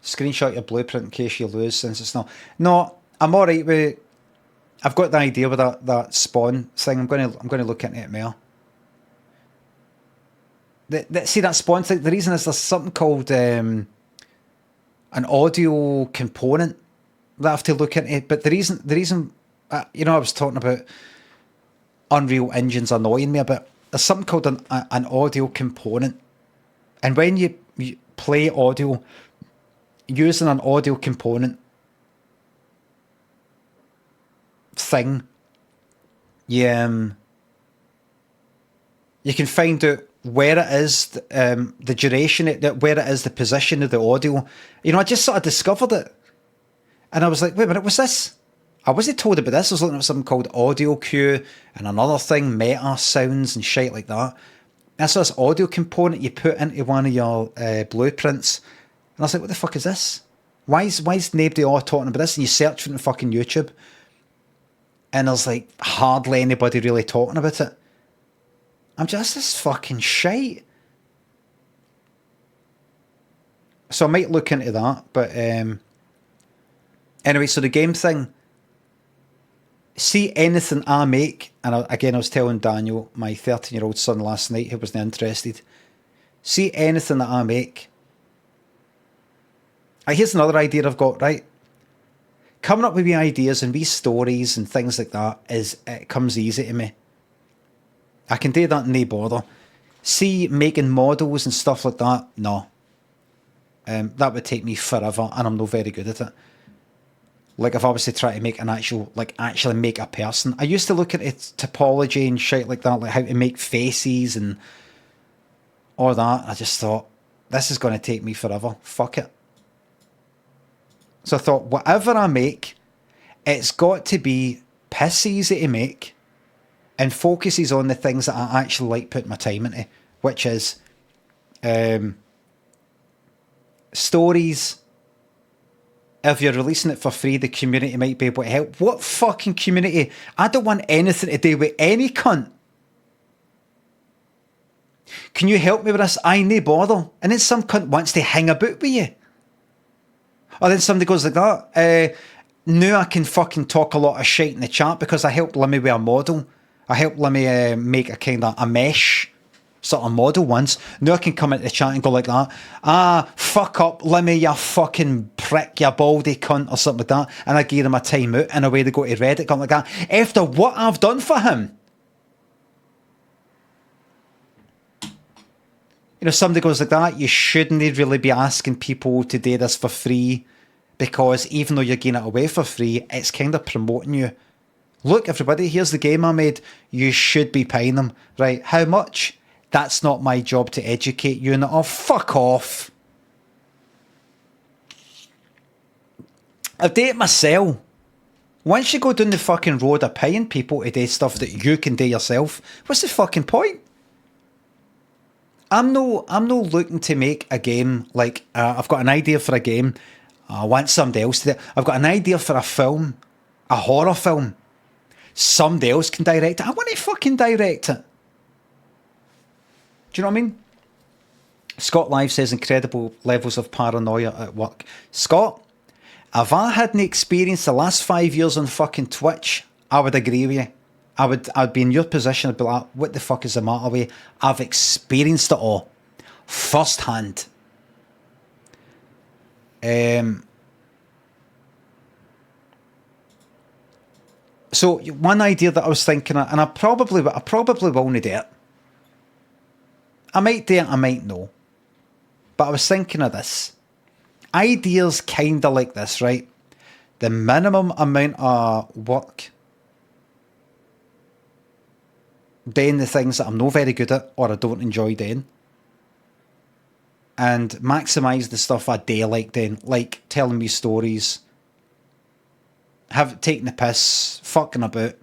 Screenshot your blueprint in case you lose, since it's not. No, I'm alright with. I've got the idea with that spawn thing. I'm going to look into it more. See that spawn thing. The reason is there's something called an audio component that I have to look into. But the reason, you know, I was talking about Unreal Engine's annoying me a bit. There's something called an audio component, and when you play audio using an audio component thing, you can find out where it is, the duration, where it is, the position of the audio. You know, I just sort of discovered it, and I was like, wait a minute, what's this? I wasn't told about this. I was looking at something called audio cue and another thing, meta sounds and shit like that. That's this audio component you put into one of your blueprints. And I was like, what the fuck is this? Why is nobody all talking about this? And you search for it on fucking YouTube. And there's like hardly anybody really talking about it. I'm just this fucking shite. So I might look into that. But anyway, so the game thing. See anything I make, and I was telling Daniel, my 13-year-old son last night, who wasn't interested. See anything that I make, Here's another idea I've got, right? Coming up with wee ideas and wee stories and things like that it comes easy to me. I can do that and no bother. See, making models and stuff like that, no. That would take me forever, and I'm not very good at it. Like, if I was to try to make actually make a person. I used to look at topology and shit like that, like how to make faces and all that. I just thought, this is going to take me forever. Fuck it. So I thought, whatever I make, it's got to be piss easy to make and focuses on the things that I actually like putting my time into, which is stories. If you're releasing it for free, the community might be able to help. What fucking community? I don't want anything to do with any cunt. Can you help me with this? I no bother. And then some cunt wants to hang about with you. Or then somebody goes like that. Now I can fucking talk a lot of shit in the chat because I helped Limmy with a model. I helped Limmy make a kind of a mesh sort of model once. Now I can come into the chat and go like that. Fuck up, Limmy, you fucking prick, you baldy cunt, or something like that. And I give him a time out and away they go to Reddit, going like that. After what I've done for him. You know, somebody goes like that, you shouldn't really be asking people to do this for free, because even though you're getting it away for free, it's kind of promoting you. Look, everybody, here's the game I made. You should be paying them. Right, how much? That's not my job to educate you. And oh, fuck off. I've done it myself. Once you go down the fucking road of paying people to do stuff that you can do yourself, what's the fucking point? I'm no looking to make a game like, I've got an idea for a game. I want somebody else to do it. I've got an idea for a film, a horror film. Somebody else can direct it. I want to fucking direct it. Do you know what I mean? Scott Live says incredible levels of paranoia at work. Scott, if I hadn't experienced the last 5 years on fucking Twitch, I would agree with you. I'd be in your position. I'd be like, what the fuck is the matter with you? I've experienced it all firsthand. So one idea that I was thinking of, and I probably will need it. I might do it, I might no. But I was thinking of this. Ideas kind of like this, right? The minimum amount of work doing the things that I'm not very good at or I don't enjoy doing. And maximise the stuff I do like doing, like telling me stories, taking the piss, fucking about.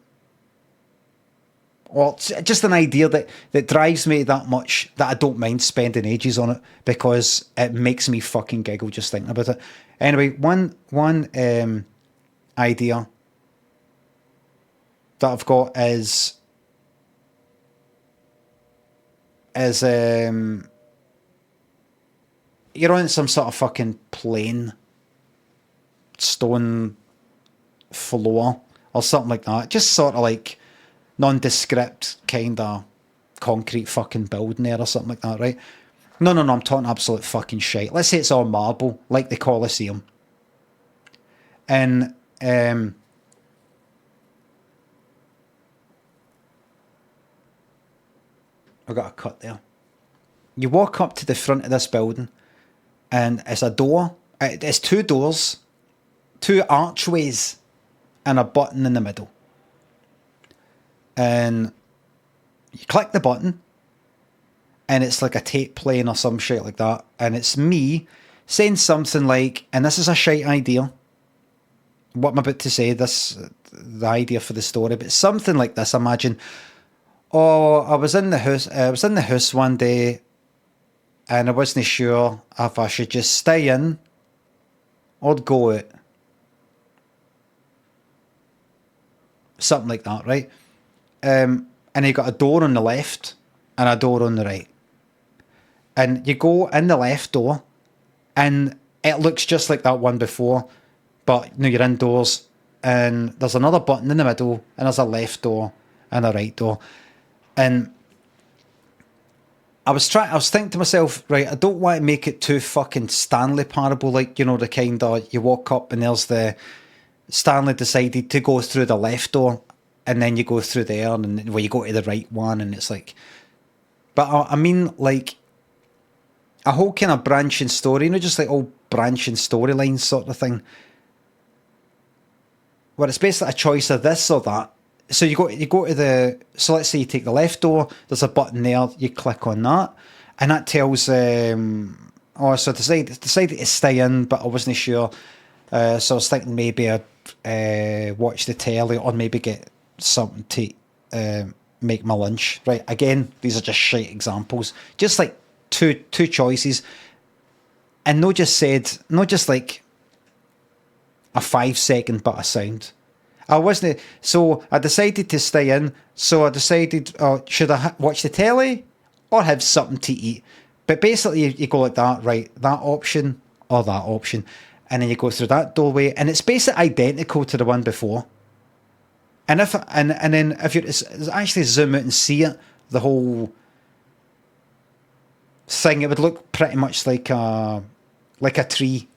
Or just an idea that drives me that much that I don't mind spending ages on it because it makes me fucking giggle just thinking about it. Anyway, one idea that I've got is you're on some sort of fucking plain stone floor or something like that. Just sort of like nondescript kind of concrete fucking building there or something like that, right? No, I'm talking absolute fucking shite. Let's say it's all marble, like the Colosseum. And I got a cut there. You walk up to the front of this building and it's a door. It's two doors, two archways and a button in the middle. And you click the button and it's like a tape playing or some shit like that. And it's me saying something like, and this is a shite idea. What I'm about to say, the idea for the story, but something like this. Imagine, I was in the house one day and I wasn't sure if I should just stay in or go out. Something like that, right? And you got a door on the left and a door on the right. And you go in the left door and it looks just like that one before, but you're indoors and there's another button in the middle and there's a left door and a right door. And I was thinking to myself, right, I don't want to make it too fucking Stanley Parable, like, you know, the kind of, you walk up and there's the, Stanley decided to go through the left door, and then you go through there, and well, you go to the right one, and it's like, but I mean, like, a whole kind of branching story, you know, just like all branching storylines sort of thing, where it's basically a choice of this or that. So you go to the, so let's say you take the left door, there's a button there, you click on that, and that tells, oh, so I decided to stay in, but I wasn't sure, so I was thinking maybe I'd watch the telly, or maybe get something to make my lunch. Right, again, these are just shite examples, just like two choices, and not just like a 5-second but a sound. So I decided to stay in, so I decided, should I watch the telly or have something to eat? But basically you go like that, right, that option or that option, and then you go through that doorway, and it's basically identical to the one before. And then if you actually zoom out and see it, the whole thing, it would look pretty much like a tree.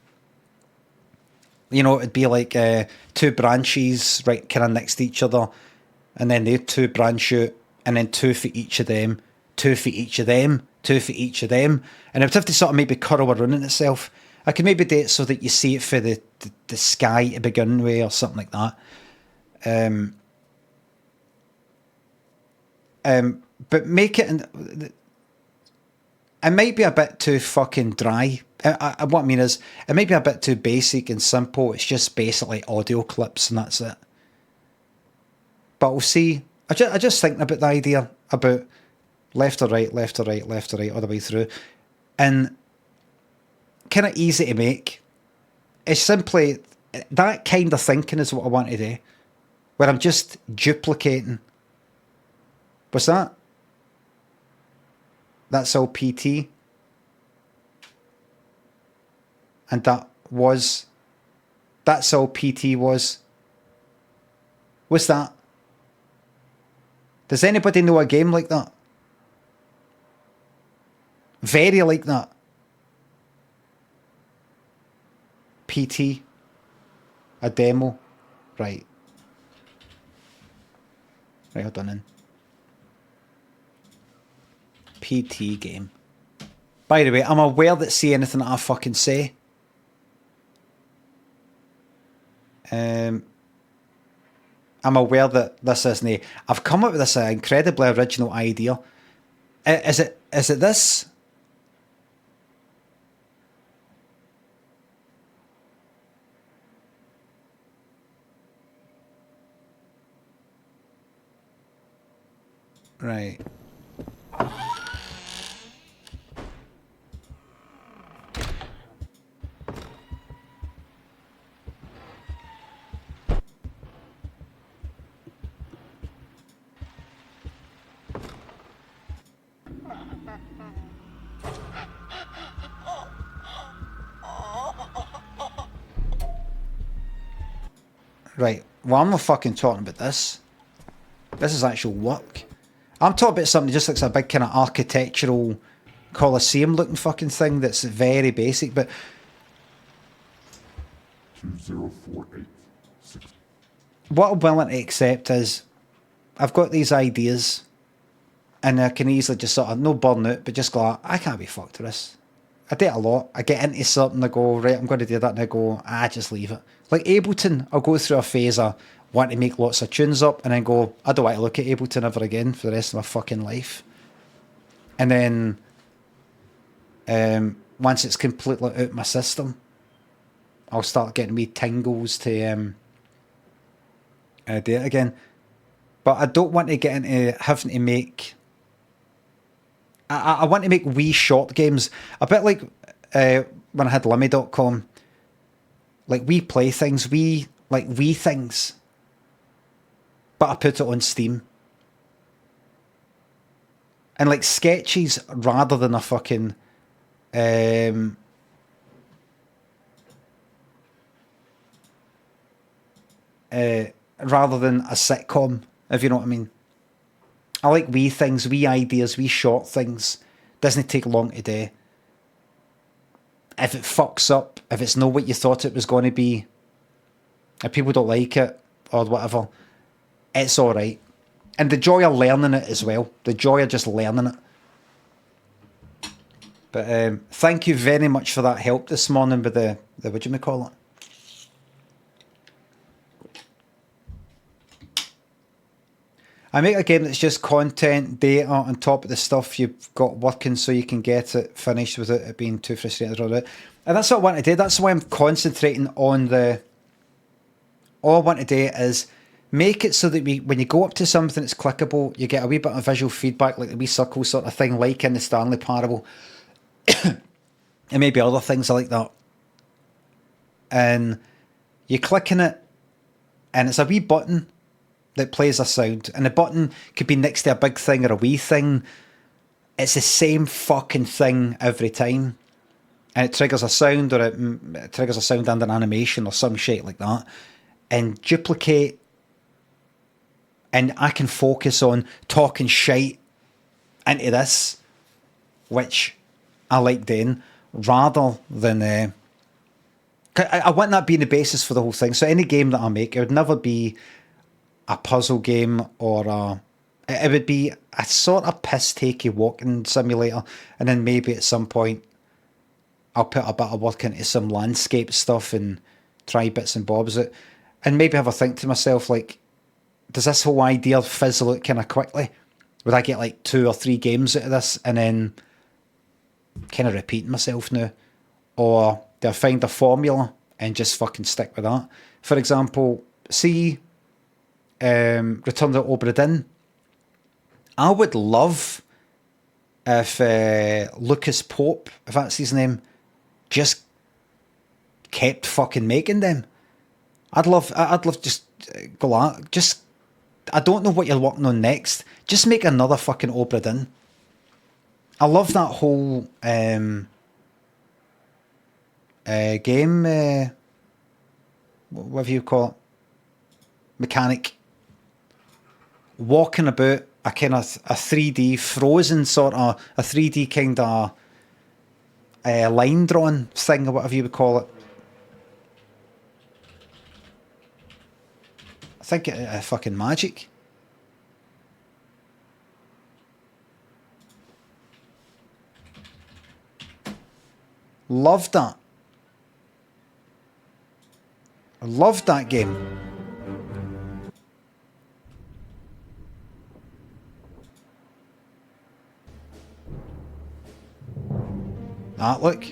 You know, it'd be like two branches, right, kind of next to each other, and then they two branch out, and then 2 for each of them, 2 for each of them, 2 for each of them, and it would have to sort of maybe curl around in itself. I could maybe do it so that you see it for the sky to begin with, or something like that. But make it, it might be a bit too fucking dry. What I mean is, it might be a bit too basic and simple. It's just basically audio clips and that's it. But we'll see. I just thinking about the idea about left or right, left or right, left or right, all the way through. And kind of easy to make. It's simply, that kind of thinking is what I want to do. Where I'm just duplicating. What's that? That's all PT. And that's all PT was. What's that? Does anybody know a game like that? Very like that. PT. A demo. Right. Right, hold on in. PT game. By the way, I'm aware that say anything that I fucking say. I'm aware that this isn't. I've come up with this incredibly original idea. Is it this? Right. Right, well, I'm not fucking talking about this. This is actual work. I'm talking about something that just looks like a big kind of architectural Colosseum looking fucking thing that's very basic, but 20486. What I'm willing to accept is I've got these ideas and I can easily just sort of, no burn out, but just go, I can't be fucked with this. I do it a lot. I get into something, I go, right, I'm going to do that, and I go, just leave it. Like Ableton, I'll go through a phase of wanting to make lots of tunes up, and then go, I don't want to look at Ableton ever again for the rest of my fucking life. And then, once it's completely out of my system, I'll start getting wee tingles to do it again. But I don't want to get into having to make... I want to make wee short games, a bit like when I had Limmy.com. Like we play things, wee things. But I put it on Steam. And like sketches rather than a fucking... rather than a sitcom, if you know what I mean. I like wee things, wee ideas, wee short things Doesn't take long to do. If it fucks up, if it's not what you thought it was going to be, if people don't like it or whatever, it's all right. And the joy of learning it as well. The joy of just learning it. But thank you very much for that help this morning with the what do you call it? I make a game that's just content, data on top of the stuff you've got working so you can get it finished without it being too frustrated or it. And that's what I want to do. That's why I'm concentrating on all I want to do is make it so that when you go up to something that's clickable, you get a wee bit of visual feedback, like the wee circle sort of thing, like in the Stanley Parable. And maybe other things like that. And you click in it, and it's a wee button that plays a sound, and the button could be next to a big thing or a wee thing. It's the same fucking thing every time, and it triggers a sound, or it triggers a sound and an animation or some shit like that, and duplicate. And I can focus on talking shite into this, which I like doing, rather than I want that being the basis for the whole thing. So any game that I make, it would never be a puzzle game or it would be a sort of piss-takey walking simulator, and then maybe at some point I'll put a bit of work into some landscape stuff and try bits and bobs it, and maybe have a think to myself, like, does this whole idea fizzle out kind of quickly? Would I get like 2 or 3 games out of this and then kind of repeating myself now? Or do I find a formula and just fucking stick with that? For example, see Return to Obra Dinn. I would love if Lucas Pope, if that's his name, just kept fucking making them. I'd love just go out, just, I don't know what you're working on next. Just make another fucking Obra Dinn. I love that whole game, whatever you call it, mechanic. Walking about a kind of a 3D frozen sort of, a 3D kind of line drawing thing, or whatever you would call it. I think it's fucking magic. Loved that. I loved that game. Ah, look.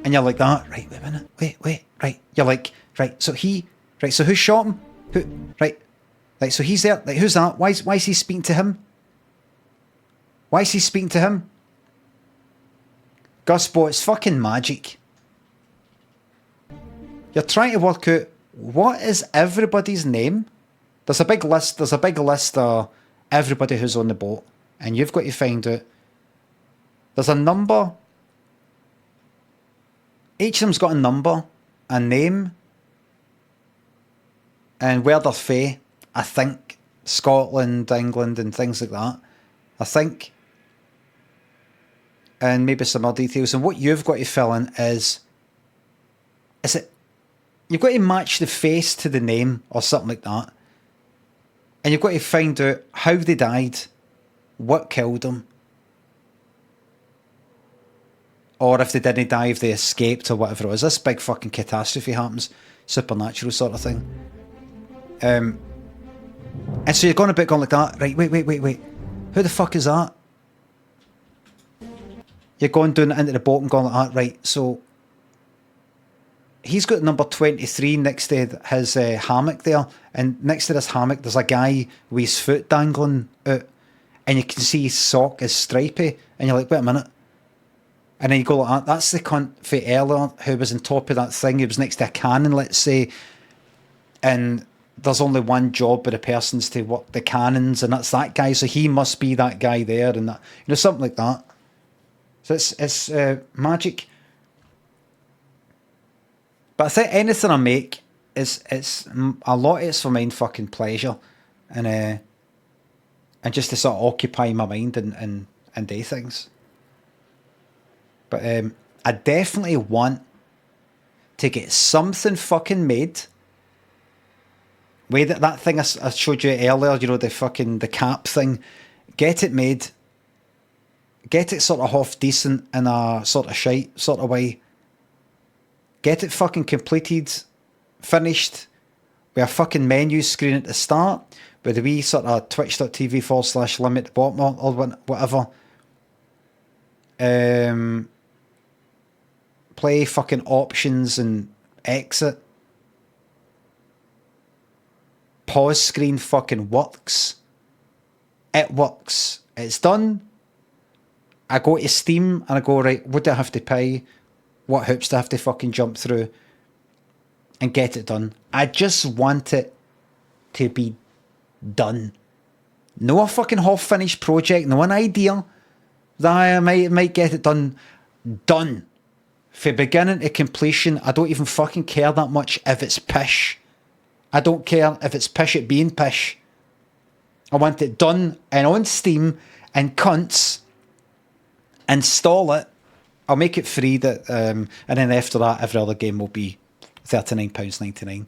And you're like that, right, wait a minute, wait, right. You're like, right, so who shot him? Right, so he's there, like, who's that? Why is he speaking to him? Why is he speaking to him? Guspo, it's fucking magic. You're trying to work out, what is everybody's name? There's a big list of everybody who's on the boat, and you've got to find out. There's a number. Each of them's got a number, a name, and where they're fae. I think Scotland, England, and things like that. I think. And maybe some other details. And what you've got to fill in is it, you've got to match the face to the name or something like that. And you've got to find out how they died, what killed them, or if they didn't die, if they escaped or whatever it was. This big fucking catastrophe happens, supernatural sort of thing. And so you're going a bit going like that, right? Wait. Who the fuck is that? You're going down into the boat and going like that, right? So he's got number 23 next to his hammock there, and next to this hammock there's a guy with his foot dangling out, and you can see his sock is stripy, and you're like, wait a minute. And then you go like that, that's the cunt for earlier who was on top of that thing, he was next to a cannon, let's say, and there's only one job for the person's to work the cannons, and that's that guy, so he must be that guy there, and that, you know, something like that. So it's magic. But I think anything I make, it's a lot of it's for my own fucking pleasure. and just to sort of occupy my mind and do things. But I definitely want to get something fucking made. Way that thing I showed you earlier, you know, the cap thing, get it made, get it sort of half decent in a sort of shite sort of way, get it fucking completed, finished, with a fucking menu screen at the start, with a wee sort of twitch.tv/Limmy at the bottom or whatever. Play fucking options and exit. Pause screen fucking works. It works. It's done. I go to Steam and I go, right, what do I have to pay? What hoops do I have to fucking jump through? And get it done. I just want it to be done. No a fucking half-finished project, no an idea that I might get it done. Done. From beginning to completion, I don't even fucking care that much if it's pish. I don't care if it's pish at being pish. I want it done and on Steam and cunts. Install it. I'll make it free, and then after that, every other game will be £39.99.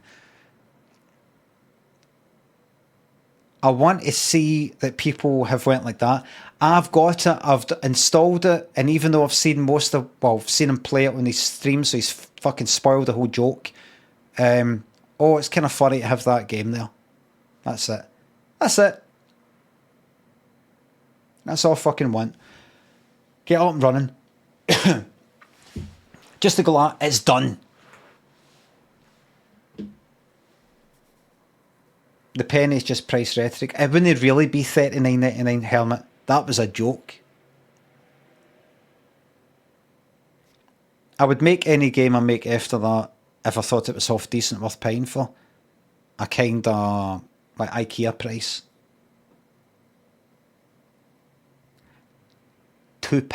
I want to see that people have went like that. I've got it, I've installed it, and even though I've seen I've seen him play it on his streams, so he's fucking spoiled the whole joke. It's kind of funny to have that game there. That's it. That's it. That's all I fucking want. Get up and running. Just to go like, it's done. The penny's just price rhetoric. It wouldn't really be $39.99 helmet. That was a joke. I would make any game I make after that if I thought it was half decent worth paying for. A kind of like IKEA price. £2.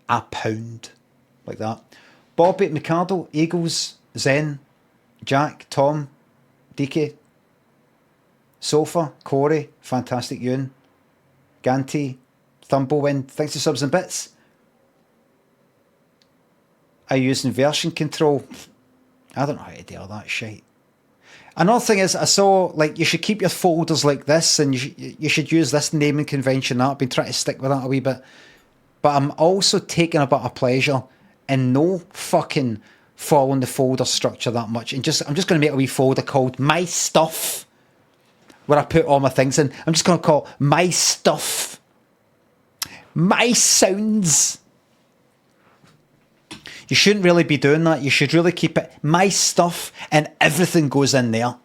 £1. Like that. Bobby, Mikado, Eagles, Zen, Jack, Tom, DK, Sofa, Corey, Fantastic Ewan, Ganty, Thumblewind, thanks to subs and bits. Are you using version control? I don't know how to do all that shit. Another thing is, I saw, like, you should keep your folders like this, and you should use this naming convention. I've been trying to stick with that a wee bit. But I'm also taking a bit of pleasure in no fucking following the folder structure that much. And I'm just going to make a wee folder called My Stuff, where I put all my things in. I'm just going to call it My Stuff. My Sounds. You shouldn't really be doing that. You should really keep it My Stuff, and everything goes in there.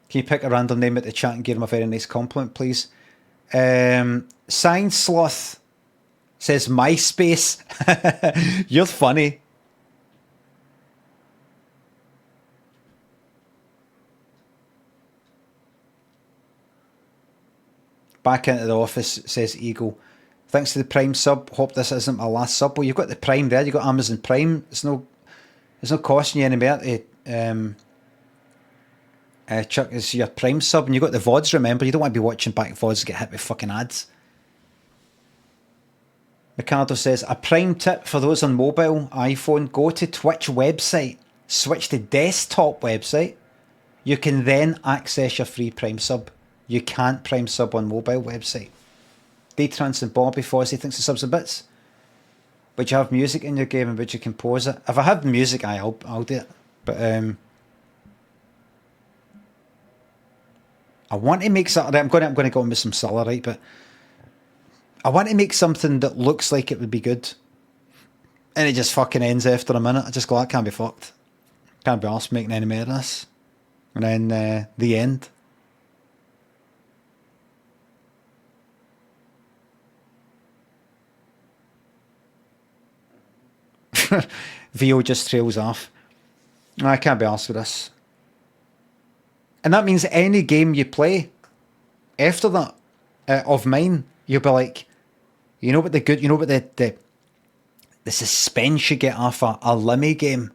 Can you pick a random name at the chat and give him a very nice compliment, please? Sign Sloth says MySpace. You're funny. Back into the office, says Eagle. Thanks to the Prime sub. Hope this isn't my last sub. Well, you've got the Prime there. You've got Amazon Prime. It's no costing you any more to chuck as your Prime sub. And you've got the VODs, remember. You don't want to be watching back VODs and get hit with fucking ads. Ricardo says, a Prime tip for those on mobile, iPhone, go to Twitch website. Switch to desktop website. You can then access your free Prime sub. You can't Prime sub on mobile website. D-Trans and Bobby Fozzie thinks the subs and bits. Would you have music in your game and would you compose it? If I have music, I'll do it. But I want to make something. I'm going to go on with some Sulla, right? But I want to make something that looks like it would be good, and it just fucking ends after a minute. I just go, that can't be fucked. Can't be arsed making any more of this. And then the end. VO just trails off. I can't be arsed with this. And that means any game you play after that of mine, you'll be like, you know what the the suspense you get off a Limmy game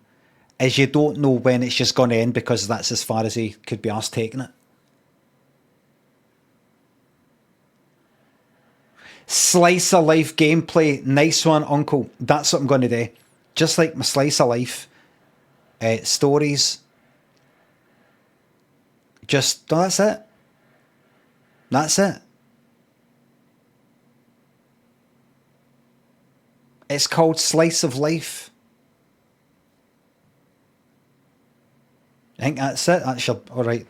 is you don't know when it's just going to end because that's as far as he could be asked taking it. Slice of life gameplay, nice one, Uncle. That's what I'm going to do. Just like my slice of life stories. Just, no, that's it. That's it. It's called Slice of Life. I think that's it. That's your, alright,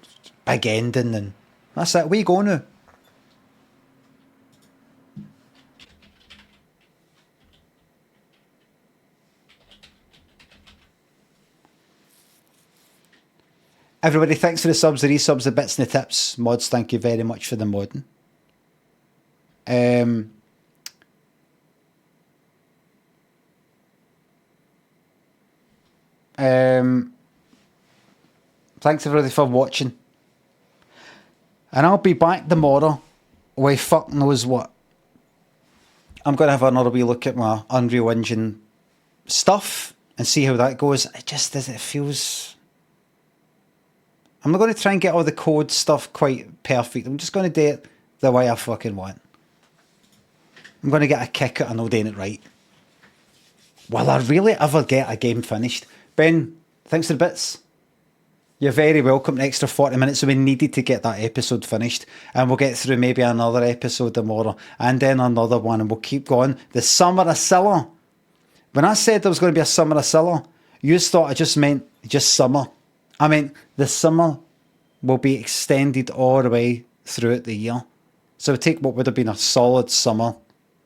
big ending, and that's it. Where you go now? Everybody, thanks for the subs, the resubs, the bits and the tips. Mods, thank you very much for the modding. Thanks everybody for watching. And I'll be back tomorrow with fuck knows what. I'm going to have another wee look at my Unreal Engine stuff and see how that goes. It just does, it feels... I'm not going to try and get all the code stuff quite perfect. I'm just going to do it the way I fucking want. I'm going to get a kick out of not doing it right. Will I really ever get a game finished? Ben, thanks for the bits. You're very welcome. An extra 40 minutes. So we needed to get that episode finished. And we'll get through maybe another episode tomorrow. And then another one. And we'll keep going. The Summer of Siller. When I said there was going to be a Summer of Siller, you thought I just meant just summer. I mean, the summer will be extended all the way throughout the year. So we take what would have been a solid summer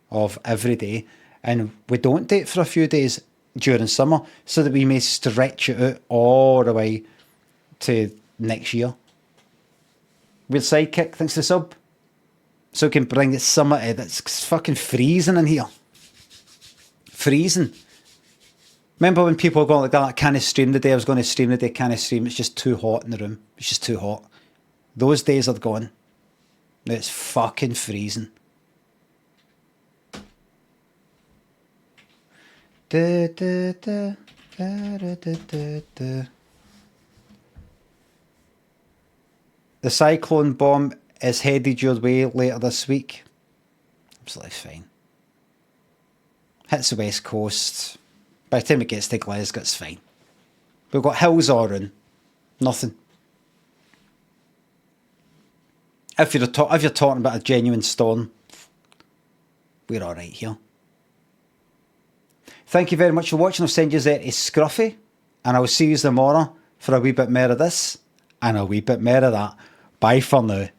of every day, and we don't do it for a few days during summer so that we may stretch it out all the way to next year. Weird sidekick, thanks to the sub. So we can bring the summer to it's fucking freezing in here. Freezing. Remember when people were going like that, can't stream the day I was going to stream the day, can't stream, it's just too hot in the room. It's just too hot. Those days are gone. Now it's fucking freezing. Da, da, da, da, da, da, da, da. The cyclone bomb is headed your way later this week. Absolutely fine. Hits the west coast. By the time it gets to Glasgow, it's fine. We've got hills all around. Nothing. If you're talking about a genuine storm, we're all right here. Thank you very much for watching. I'll send you there to Scruffy, and I'll see you tomorrow for a wee bit more of this and a wee bit more of that. Bye for now.